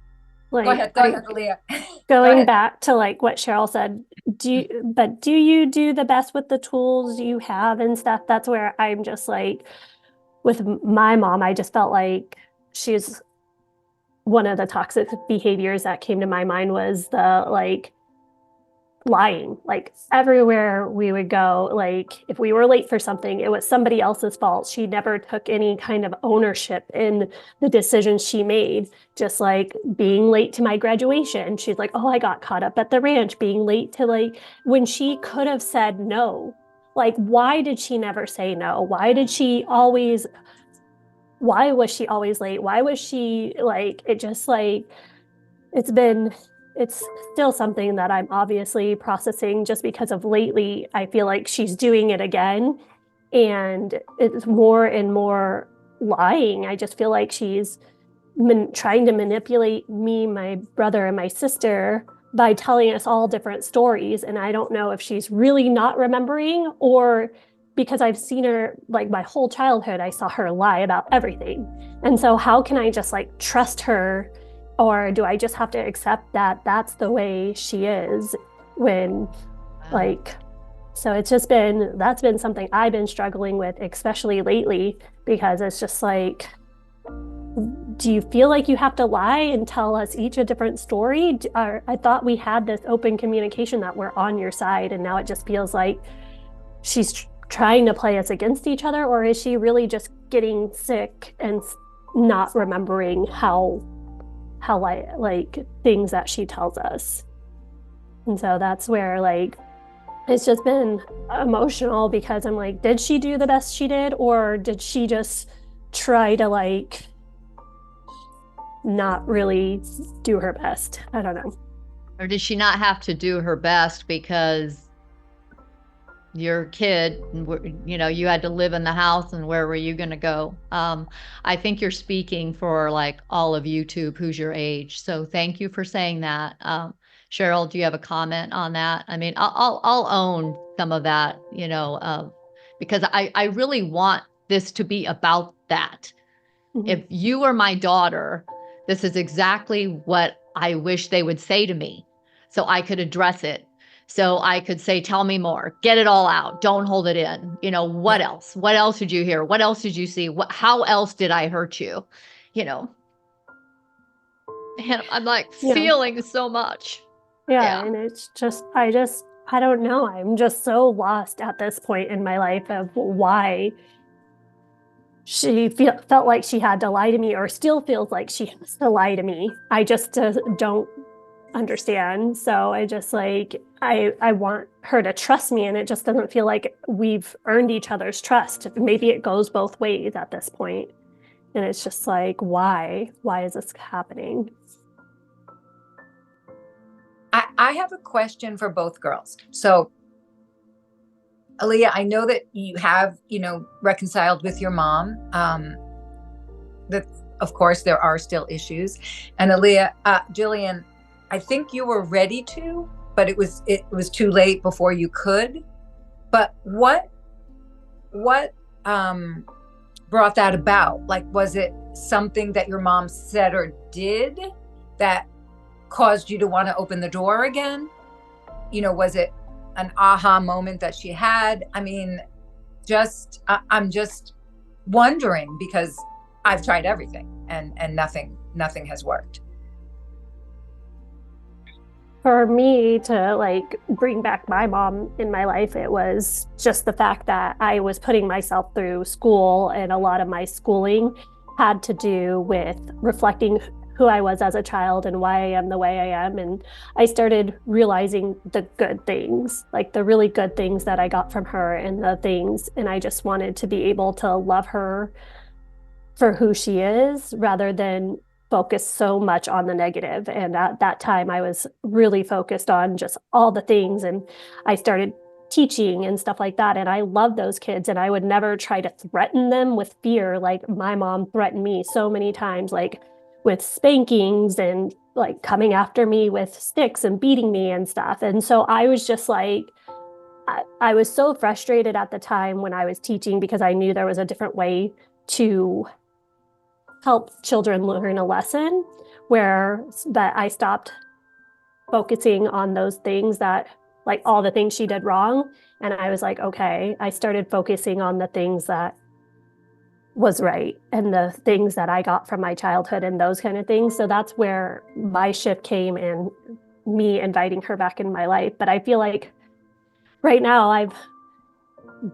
Go ahead, Leah. Going back to like what Cheryl said, do you do the best with the tools you have and stuff? That's where I'm just like, with my mom, I just felt like she's one of the toxic behaviors that came to my mind was the like lying. Like everywhere we would go, like if we were late for something, it was somebody else's fault. She never took any kind of ownership in the decisions she made. Just like being late to my graduation, she's like, oh, I got caught up at the ranch. Being late to like when she could have said no. Like, why did she never say no? Why was she always late? Why was she like, it just like, it's still something that I'm obviously processing, just because of lately, I feel like she's doing it again. And it's more and more lying. I just feel like she's trying to manipulate me, my brother, and my sister by telling us all different stories. And I don't know if she's really not remembering, or because I've seen her like my whole childhood, I saw her lie about everything. And so how can I just like trust her? Or do I just have to accept that that's the way she is when like, so it's just that's been something I've been struggling with, especially lately, because it's just like, do you feel like you have to lie and tell us each a different story? I thought we had this open communication that we're on your side, and now it just feels like she's trying to play us against each other. Or is she really just getting sick and not remembering how like things that she tells us? And so that's where like it's just been emotional, because I'm like, did she do the best she did, or did she just try to like not really do her best? I don't know. Or did she not have to do her best because your kid, you know, you had to live in the house, and where were you going to go? I think you're speaking for like all of YouTube who's your age. So thank you for saying that. Cheryl, do you have a comment on that? I mean, I'll own some of that, you know, because I really want this to be about that. Mm-hmm. If you were my daughter, this is exactly what I wish they would say to me, so I could address it. So I could say, tell me more, get it all out. Don't hold it in. You know, what else? What else did you hear? What else did you see? How else did I hurt you? You know? And I'm like Yeah. feeling so much. Yeah, and it's just, I don't know. I'm just so lost at this point in my life of why she felt like she had to lie to me, or still feels like she has to lie to me. I just don't understand. So I just like, I want her to trust me, and it just doesn't feel like we've earned each other's trust. Maybe it goes both ways at this point. And it's just like, why? Why is this happening? I have a question for both girls. So, Aaliyah, I know that you have, reconciled with your mom. That, of course, there are still issues. And Aaliyah, Jillian, I think you were ready to, but it was too late before you could. But what brought that about? Like, was it something that your mom said or did that caused you to want to open the door again? Was it an aha moment that she had? I mean, I'm just wondering, because I've tried everything and nothing has worked. For me to like bring back my mom in my life, it was just the fact that I was putting myself through school, and a lot of my schooling had to do with reflecting who I was as a child and why I am the way I am. And I started realizing the good things, like the really good things that I got from her, and I just wanted to be able to love her for who she is rather than focus so much on the negative. And at that time, I was really focused on just all the things. And I started teaching and stuff like that. And I love those kids. And I would never try to threaten them with fear, like my mom threatened me so many times, like with spankings and like coming after me with sticks and beating me and stuff. And so I was just like, I was so frustrated at the time when I was teaching, because I knew there was a different way to help children learn a lesson, that I stopped focusing on those things, that like all the things she did wrong. And I was like, okay, I started focusing on the things that was right and the things that I got from my childhood and those kind of things. So that's where my shift came, and me inviting her back in my life. But I feel like right now I've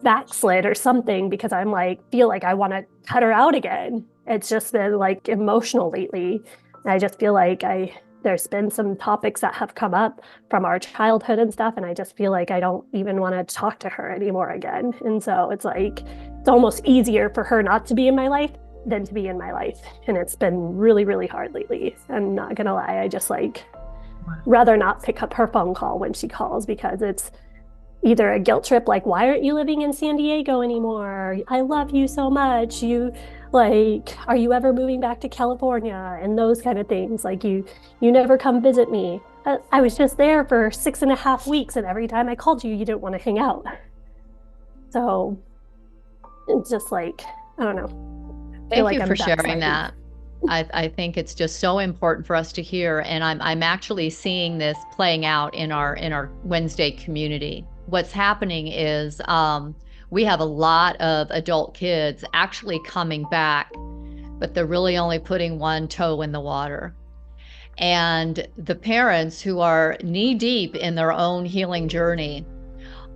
backslid or something, because I'm like, feel like I want to cut her out again. It's just been like emotional lately. And I just feel like there's been some topics that have come up from our childhood and stuff, and I just feel like I don't even want to talk to her anymore again. And so it's like, it's almost easier for her not to be in my life than to be in my life. And it's been really, really hard lately. I'm not gonna lie. I just like rather not pick up her phone call when she calls, because it's either a guilt trip, like, why aren't you living in San Diego anymore? I love you so much. Are you ever moving back to California? And those kind of things. Like, you never come visit me. I was just there for 6.5 weeks, and every time I called you, you didn't want to hang out. So it's just like, I don't know. Thank you for sharing that. I think it's just so important for us to hear. And I'm actually seeing this playing out in our Wednesday community. What's happening is we have a lot of adult kids actually coming back, but they're really only putting one toe in the water. And the parents, who are knee deep in their own healing journey,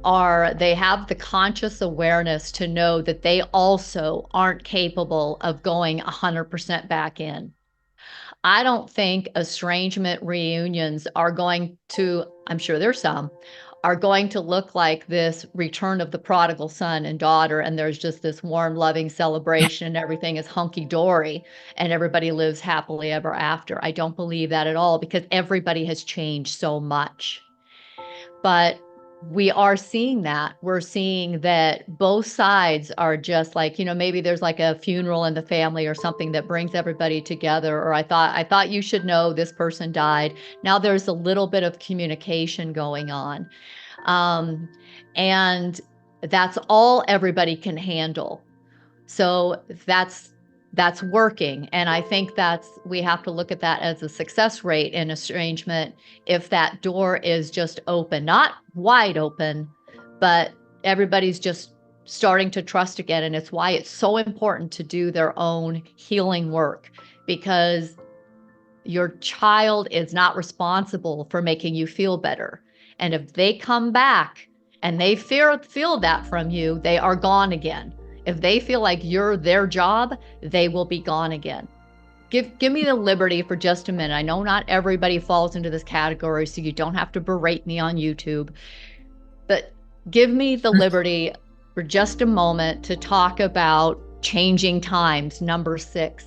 they have the conscious awareness to know that they also aren't capable of going 100% back in. I don't think estrangement reunions are going to, I'm sure there's some, are going to look like this return of the prodigal son and daughter, and there's just this warm, loving celebration and everything is hunky-dory and everybody lives happily ever after. I don't believe that at all, because everybody has changed so much. But we are seeing that. We're seeing that both sides are just like, maybe there's like a funeral in the family or something that brings everybody together. Or I thought you should know this person died. Now there's a little bit of communication going on. And that's all everybody can handle. So that's working. And I think we have to look at that as a success rate in estrangement. If that door is just open, not wide open, but everybody's just starting to trust again. And it's why it's so important to do their own healing work, because Your child is not responsible for making you feel better. And if they come back and they feel that from you, they are gone again. If they feel like you're their job, they will be gone again. Give me the liberty for just a minute. I know not everybody falls into this category, so you don't have to berate me on YouTube, but give me the liberty for just a moment to talk about changing times, number 6.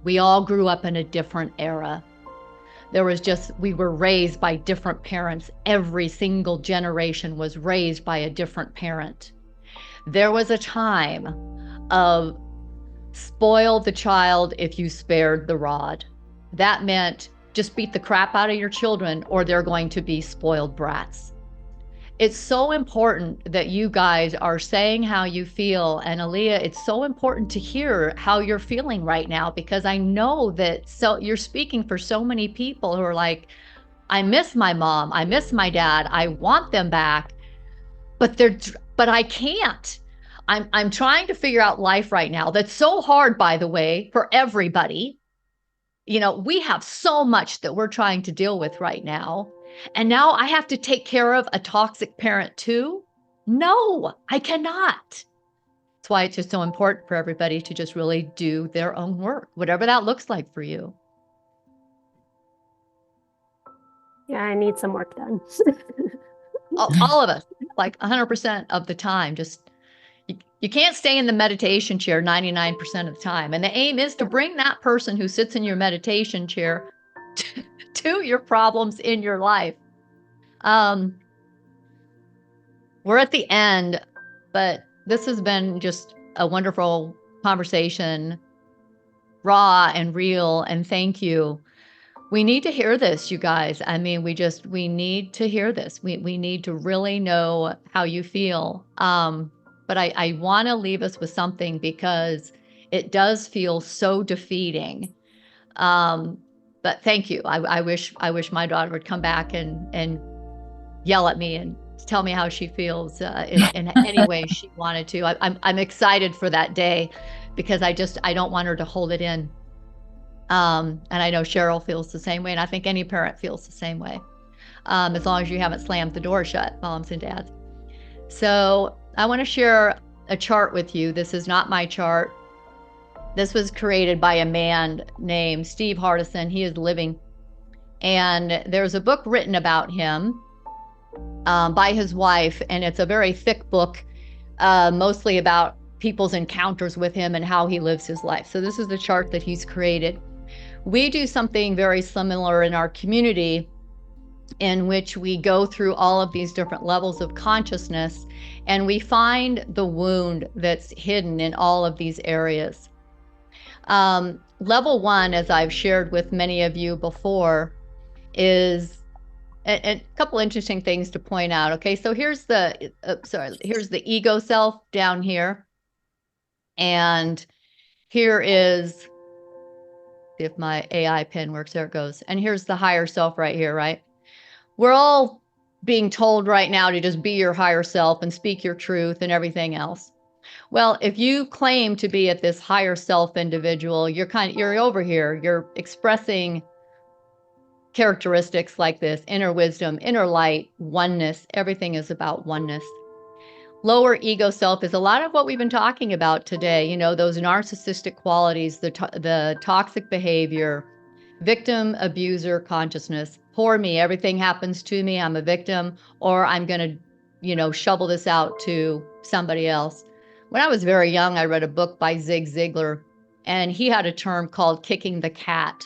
We all grew up in a different era. We were raised by different parents. Every single generation was raised by a different parent. There was a time of spoil the child if you spared the rod. That meant just beat the crap out of your children or they're going to be spoiled brats. It's so important that you guys are saying how you feel. And Aaliyah, it's so important to hear how you're feeling right now, because I know that you're speaking for so many people who are like, I miss my mom, I miss my dad, I want them back, but I can't. I'm trying to figure out life right now. That's so hard, by the way, for everybody. We have so much that we're trying to deal with right now. And now I have to take care of a toxic parent too? No, I cannot. That's why it's just so important for everybody to just really do their own work, whatever that looks like for you. Yeah, I need some work done. All of us, like 100% of the time, just you can't stay in the meditation chair 99% of the time. And the aim is to bring that person who sits in your meditation chair to your problems in your life. We're at the end, but this has been just a wonderful conversation, raw and real, and thank you. We need to hear this, you guys. I mean, we need to hear this. We need to really know how you feel. But I want to leave us with something, because it does feel so defeating. But thank you. I wish my daughter would come back and yell at me and tell me how she feels in any way she wanted to. I'm excited for that day, because I don't want her to hold it in. And I know Cheryl feels the same way, and I think any parent feels the same way, as long as you haven't slammed the door shut, moms and dads. So I want to share a chart with you. This is not my chart. This was created by a man named Steve Hardison. He is living. And there's a book written about him by his wife. And it's a very thick book, mostly about people's encounters with him and how he lives his life. So this is the chart that he's created. We do something very similar in our community, in which we go through all of these different levels of consciousness, and we find the wound that's hidden in all of these areas. Level 1, as I've shared with many of you before, is a couple interesting things to point out. Okay, so here's the ego self down here, and here is, if my AI pen works, there it goes. And here's the higher self right here, right? We're all being told right now to just be your higher self and speak your truth and everything else. Well, if you claim to be at this higher self individual, you're over here, you're expressing characteristics like this: inner wisdom, inner light, oneness. Everything is about oneness. Lower ego self is a lot of what we've been talking about today. Those narcissistic qualities, the toxic behavior, victim abuser consciousness. Poor me, everything happens to me, I'm a victim, or I'm going to, shovel this out to somebody else. When I was very young, I read a book by Zig Ziglar, and he had a term called kicking the cat.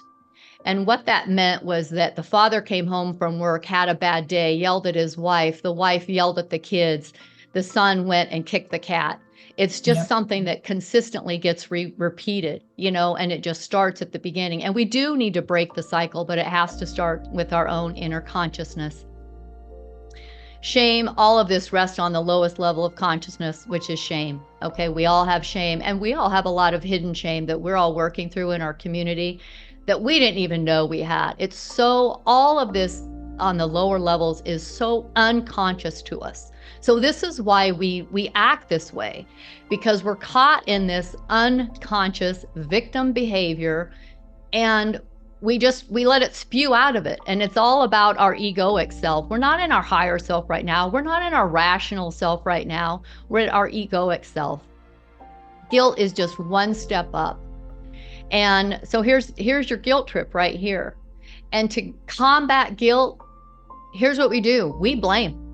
And what that meant was that the father came home from work, had a bad day, yelled at his wife, the wife yelled at the kids, the son went and kicked the cat. It's just something that consistently gets repeated, and it just starts at the beginning. And we do need to break the cycle, but it has to start with our own inner consciousness. Shame, all of this rests on the lowest level of consciousness, which is shame. Okay, we all have shame, and we all have a lot of hidden shame that we're all working through in our community that we didn't even know we had. All of this on the lower levels is so unconscious to us. So this is why we act this way, because we're caught in this unconscious victim behavior, and we let it spew out of it. And it's all about our egoic self. We're not in our higher self right now. We're not in our rational self right now. We're in our egoic self. Guilt is just one step up. And so here's your guilt trip right here. And to combat guilt, here's what we do. We blame.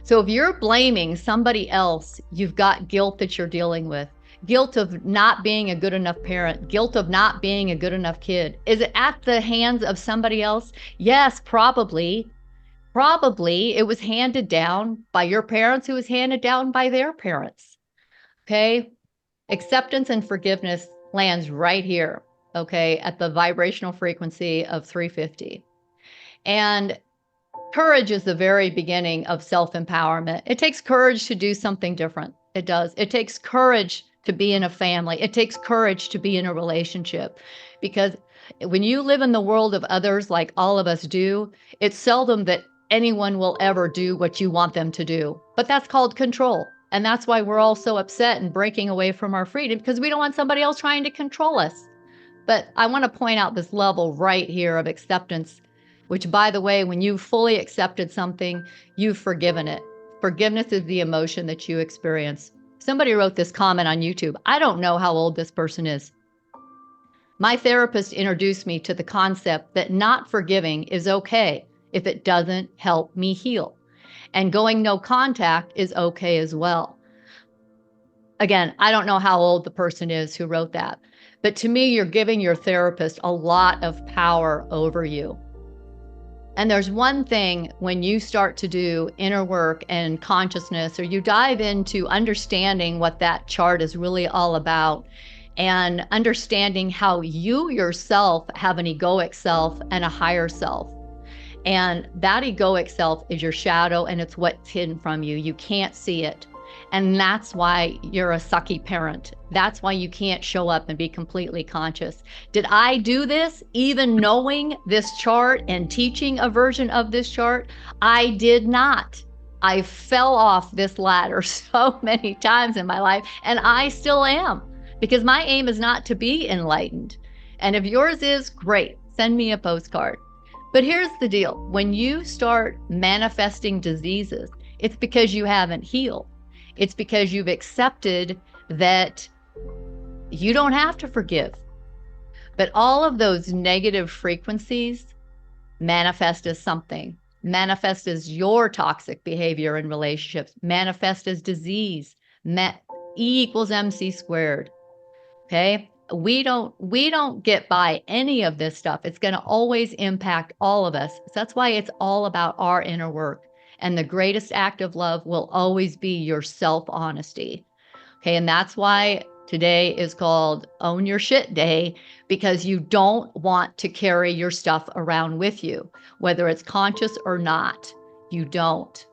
So if you're blaming somebody else, you've got guilt that you're dealing with. Guilt of not being a good enough parent, guilt of not being a good enough kid. Is it at the hands of somebody else? Yes, probably. Probably it was handed down by your parents, who was handed down by their parents. Okay? Acceptance and forgiveness lands right here, okay, at the vibrational frequency of 350. And courage is the very beginning of self-empowerment. It takes courage to do something different. It does. It takes courage to be in a family. It takes courage to be in a relationship, because when you live in the world of others like all of us do, it's seldom that anyone will ever do what you want them to do. But that's called control. And that's why we're all so upset and breaking away from our freedom, because we don't want somebody else trying to control us. But I want to point out this level right here of acceptance, which, by the way, when you've fully accepted something, you've forgiven it. Forgiveness is the emotion that you experience. Somebody wrote this comment on YouTube. I don't know how old this person is. My therapist introduced me to the concept that not forgiving is okay if it doesn't help me heal. And going no contact is okay as well. Again, I don't know how old the person is who wrote that, but to me, you're giving your therapist a lot of power over you. And there's one thing when you start to do inner work and consciousness, or you dive into understanding what that chart is really all about, and understanding how you yourself have an egoic self and a higher self. And that egoic self is your shadow, and it's what's hidden from you. You can't see it. And that's why you're a sucky parent. That's why you can't show up and be completely conscious. Did I do this even knowing this chart and teaching a version of this chart? I did not. I fell off this ladder so many times in my life, and I still am, because my aim is not to be enlightened. And if yours is, great, send me a postcard. But here's the deal. When you start manifesting diseases, it's because you haven't healed. It's because you've accepted that you don't have to forgive. But all of those negative frequencies manifest as something, manifest as your toxic behavior in relationships, manifest as disease, E equals MC squared. Okay? We don't get by any of this stuff. It's going to always impact all of us. So that's why it's all about our inner work. And the greatest act of love will always be your self-honesty. Okay, and that's why today is called Own Your Shit Day, because you don't want to carry your stuff around with you, whether it's conscious or not. You don't.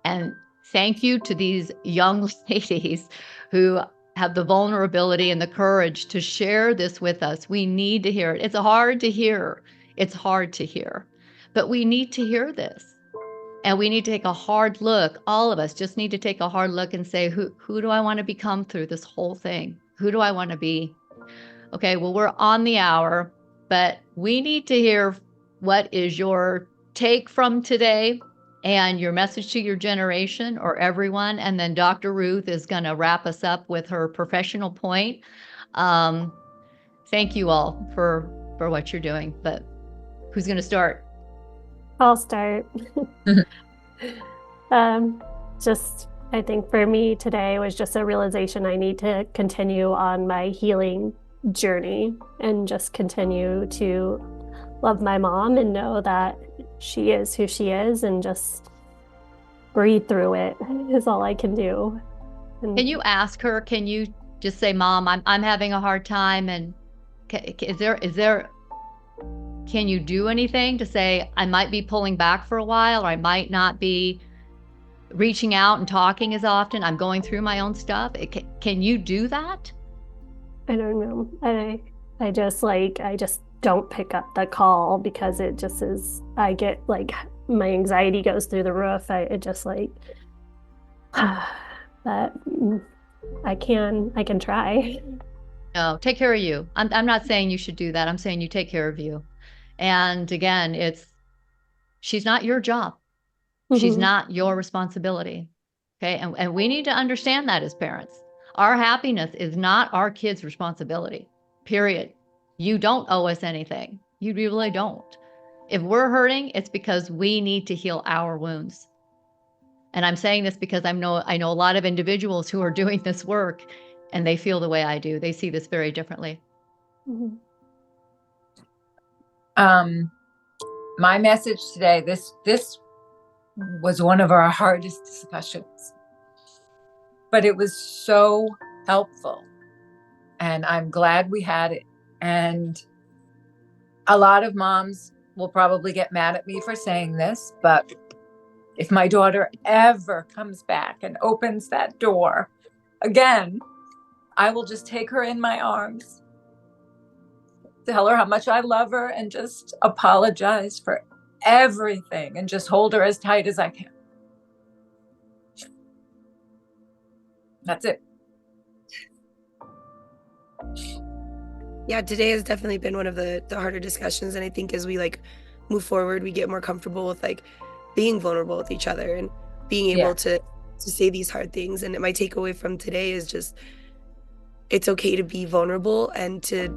And thank you to these young ladies who have the vulnerability and the courage to share this with us. We need to hear it. It's hard to hear. It's hard to hear. But we need to hear this. And we need to take a hard look. All of us just need to take a hard look and say, who do I want to become through this whole thing? Who do I want to be? Okay, well, we're on the hour, but we need to hear what is your take from today and your message to your generation or everyone. And then Dr. Ruth is going to wrap us up with her professional point. Thank you all for what you're doing, but who's going to start? I'll start. I think for me today was just a realization I need to continue on my healing journey and just continue to love my mom and know that she is who she is, and just breathe through it is all I can do. And can you ask her, can you just say, Mom, I'm having a hard time, and is there can you do anything to say, I might be pulling back for a while, or I might not be reaching out and talking as often. I'm going through my own stuff. Can you do that? I don't know. I just don't pick up the call because it just is, I get like, my anxiety goes through the roof. But I can try. No, take care of you. I'm not saying you should do that. I'm saying you take care of you. And again, she's not your job. She's Mhm. not your responsibility. Okay. And we need to understand that as parents. Our happiness is not our kids' responsibility, period. You don't owe us anything. You really don't. If we're hurting, it's because we need to heal our wounds. And I'm saying this because I know a lot of individuals who are doing this work, and they feel the way I do. They see this very differently. Mhm. My message today, this was one of our hardest discussions, but it was so helpful, and I'm glad we had it. And a lot of moms will probably get mad at me for saying this, but if my daughter ever comes back and opens that door again, I will just take her in my arms, tell her how much I love her, and just apologize for everything and just hold her as tight as I can. That's it. Yeah, today has definitely been one of the harder discussions, and I think as we like move forward, we get more comfortable with like being vulnerable with each other and being able to say these hard things. And my takeaway from today is just it's okay to be vulnerable and to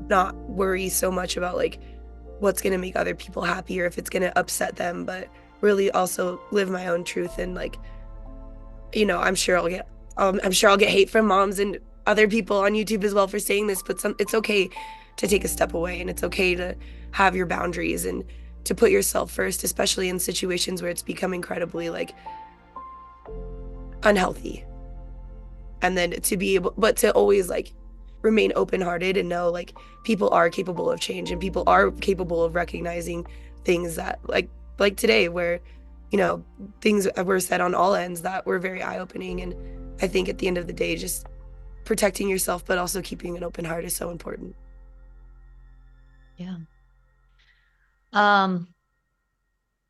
not worry so much about like what's going to make other people happy or if it's going to upset them, but really also live my own truth. And like, you know, I'm sure I'll get hate from moms and other people on YouTube as well for saying this, but it's okay to take a step away, and it's okay to have your boundaries and to put yourself first, especially in situations where it's become incredibly like unhealthy. And then to be able, but to always like remain open-hearted and know like people are capable of change and people are capable of recognizing things that like today where, you know, things were said on all ends that were very eye-opening. And I think at the end of the day, just protecting yourself but also keeping an open heart is so important. Yeah. I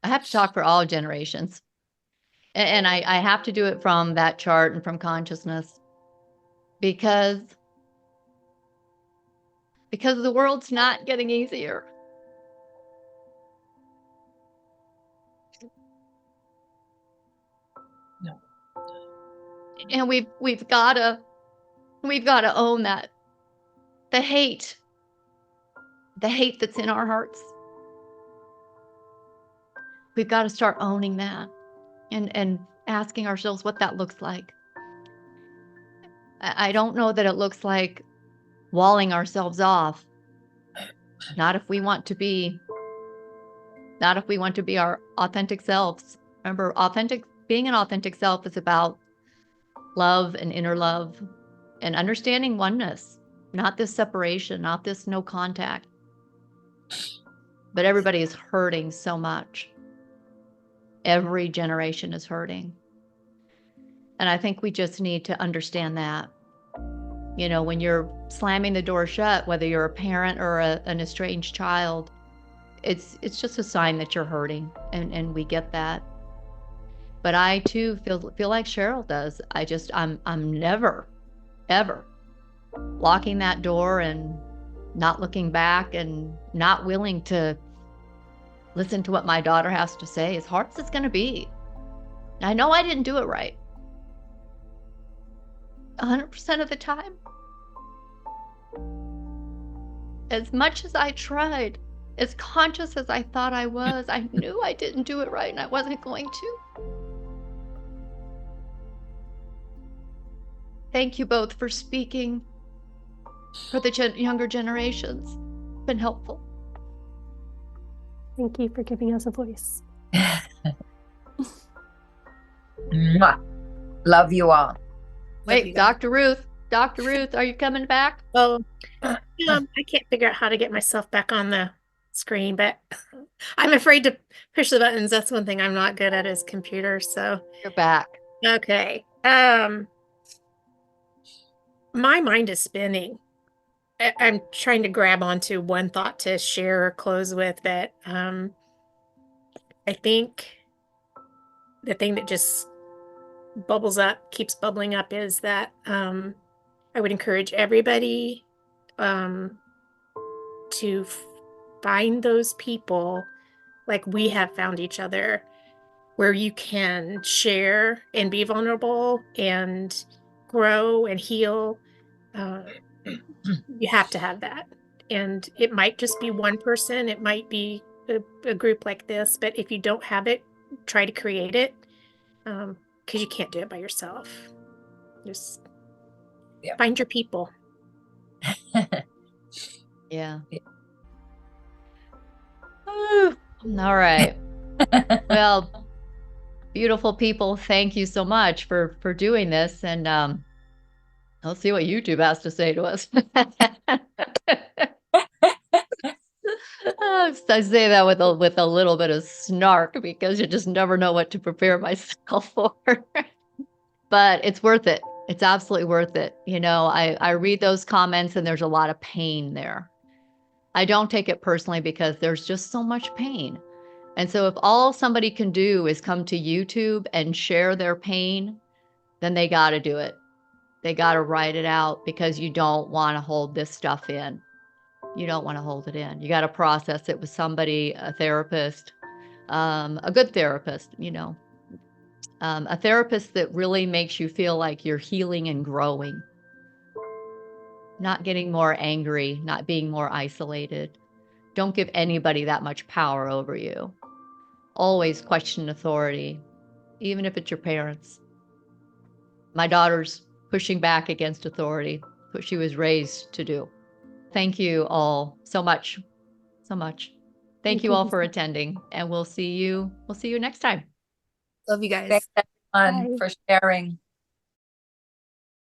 have to talk for all generations. And I have to do it from that chart and from consciousness because the world's not getting easier. No. And we've got to own that, the hate that's in our hearts. We've got to start owning that and asking ourselves what that looks like. I don't know that it looks like walling ourselves off. Not if we want to be our authentic selves. Remember, being an authentic self is about love and inner love and understanding oneness, not this separation, not this no contact. But everybody is hurting so much. Every generation is hurting. And I think we just need to understand that. You know, when you're slamming the door shut, whether you're a parent or an estranged child, it's just a sign that you're hurting, and we get that. But I too feel like Cheryl does. I'm never, ever locking that door and not looking back and not willing to listen to what my daughter has to say, as hard as it's going to be. I know I didn't do it right 100% of the time. As much as I tried, as conscious as I thought I was, I knew I didn't do it right and I wasn't going to. Thank you both for speaking for the younger generations. It's been helpful. Thank you for giving us a voice. Mwah. Love you all. Wait, Dr. Ruth, are you coming back? Oh, I can't figure out how to get myself back on the screen, but I'm afraid to push the buttons. That's one thing I'm not good at is computer. So You're back. okay. My mind is spinning. I'm trying to grab onto one thought to share or close with, but I think the thing that just keeps bubbling up is that I would encourage everybody to find those people like we have found each other, where you can share and be vulnerable and grow and heal. You have to have that. And it might just be one person, it might be a group like this, but if you don't have it, try to create it, because you can't do it by yourself. Just find your people. Yeah. All right. Well, beautiful people, thank you so much for doing this, and let's see what YouTube has to say to us. I say that with a little bit of snark, because you just never know what to prepare myself for. But it's worth it. It's absolutely worth it. You know, I read those comments and there's a lot of pain there. I don't take it personally because there's just so much pain. And so if all somebody can do is come to YouTube and share their pain, then they got to do it. They got to write it out, because you don't want to hold this stuff in. You don't want to hold it in. You got to process it with somebody, a therapist, a good therapist, you know, a therapist that really makes you feel like you're healing and growing, not getting more angry, not being more isolated. Don't give anybody that much power over you. Always question authority, even if it's your parents. My daughter's pushing back against authority, what she was raised to do. Thank you all so much. So much. Thank you all for attending, and we'll see you next time. Love you guys. Thanks everyone for sharing.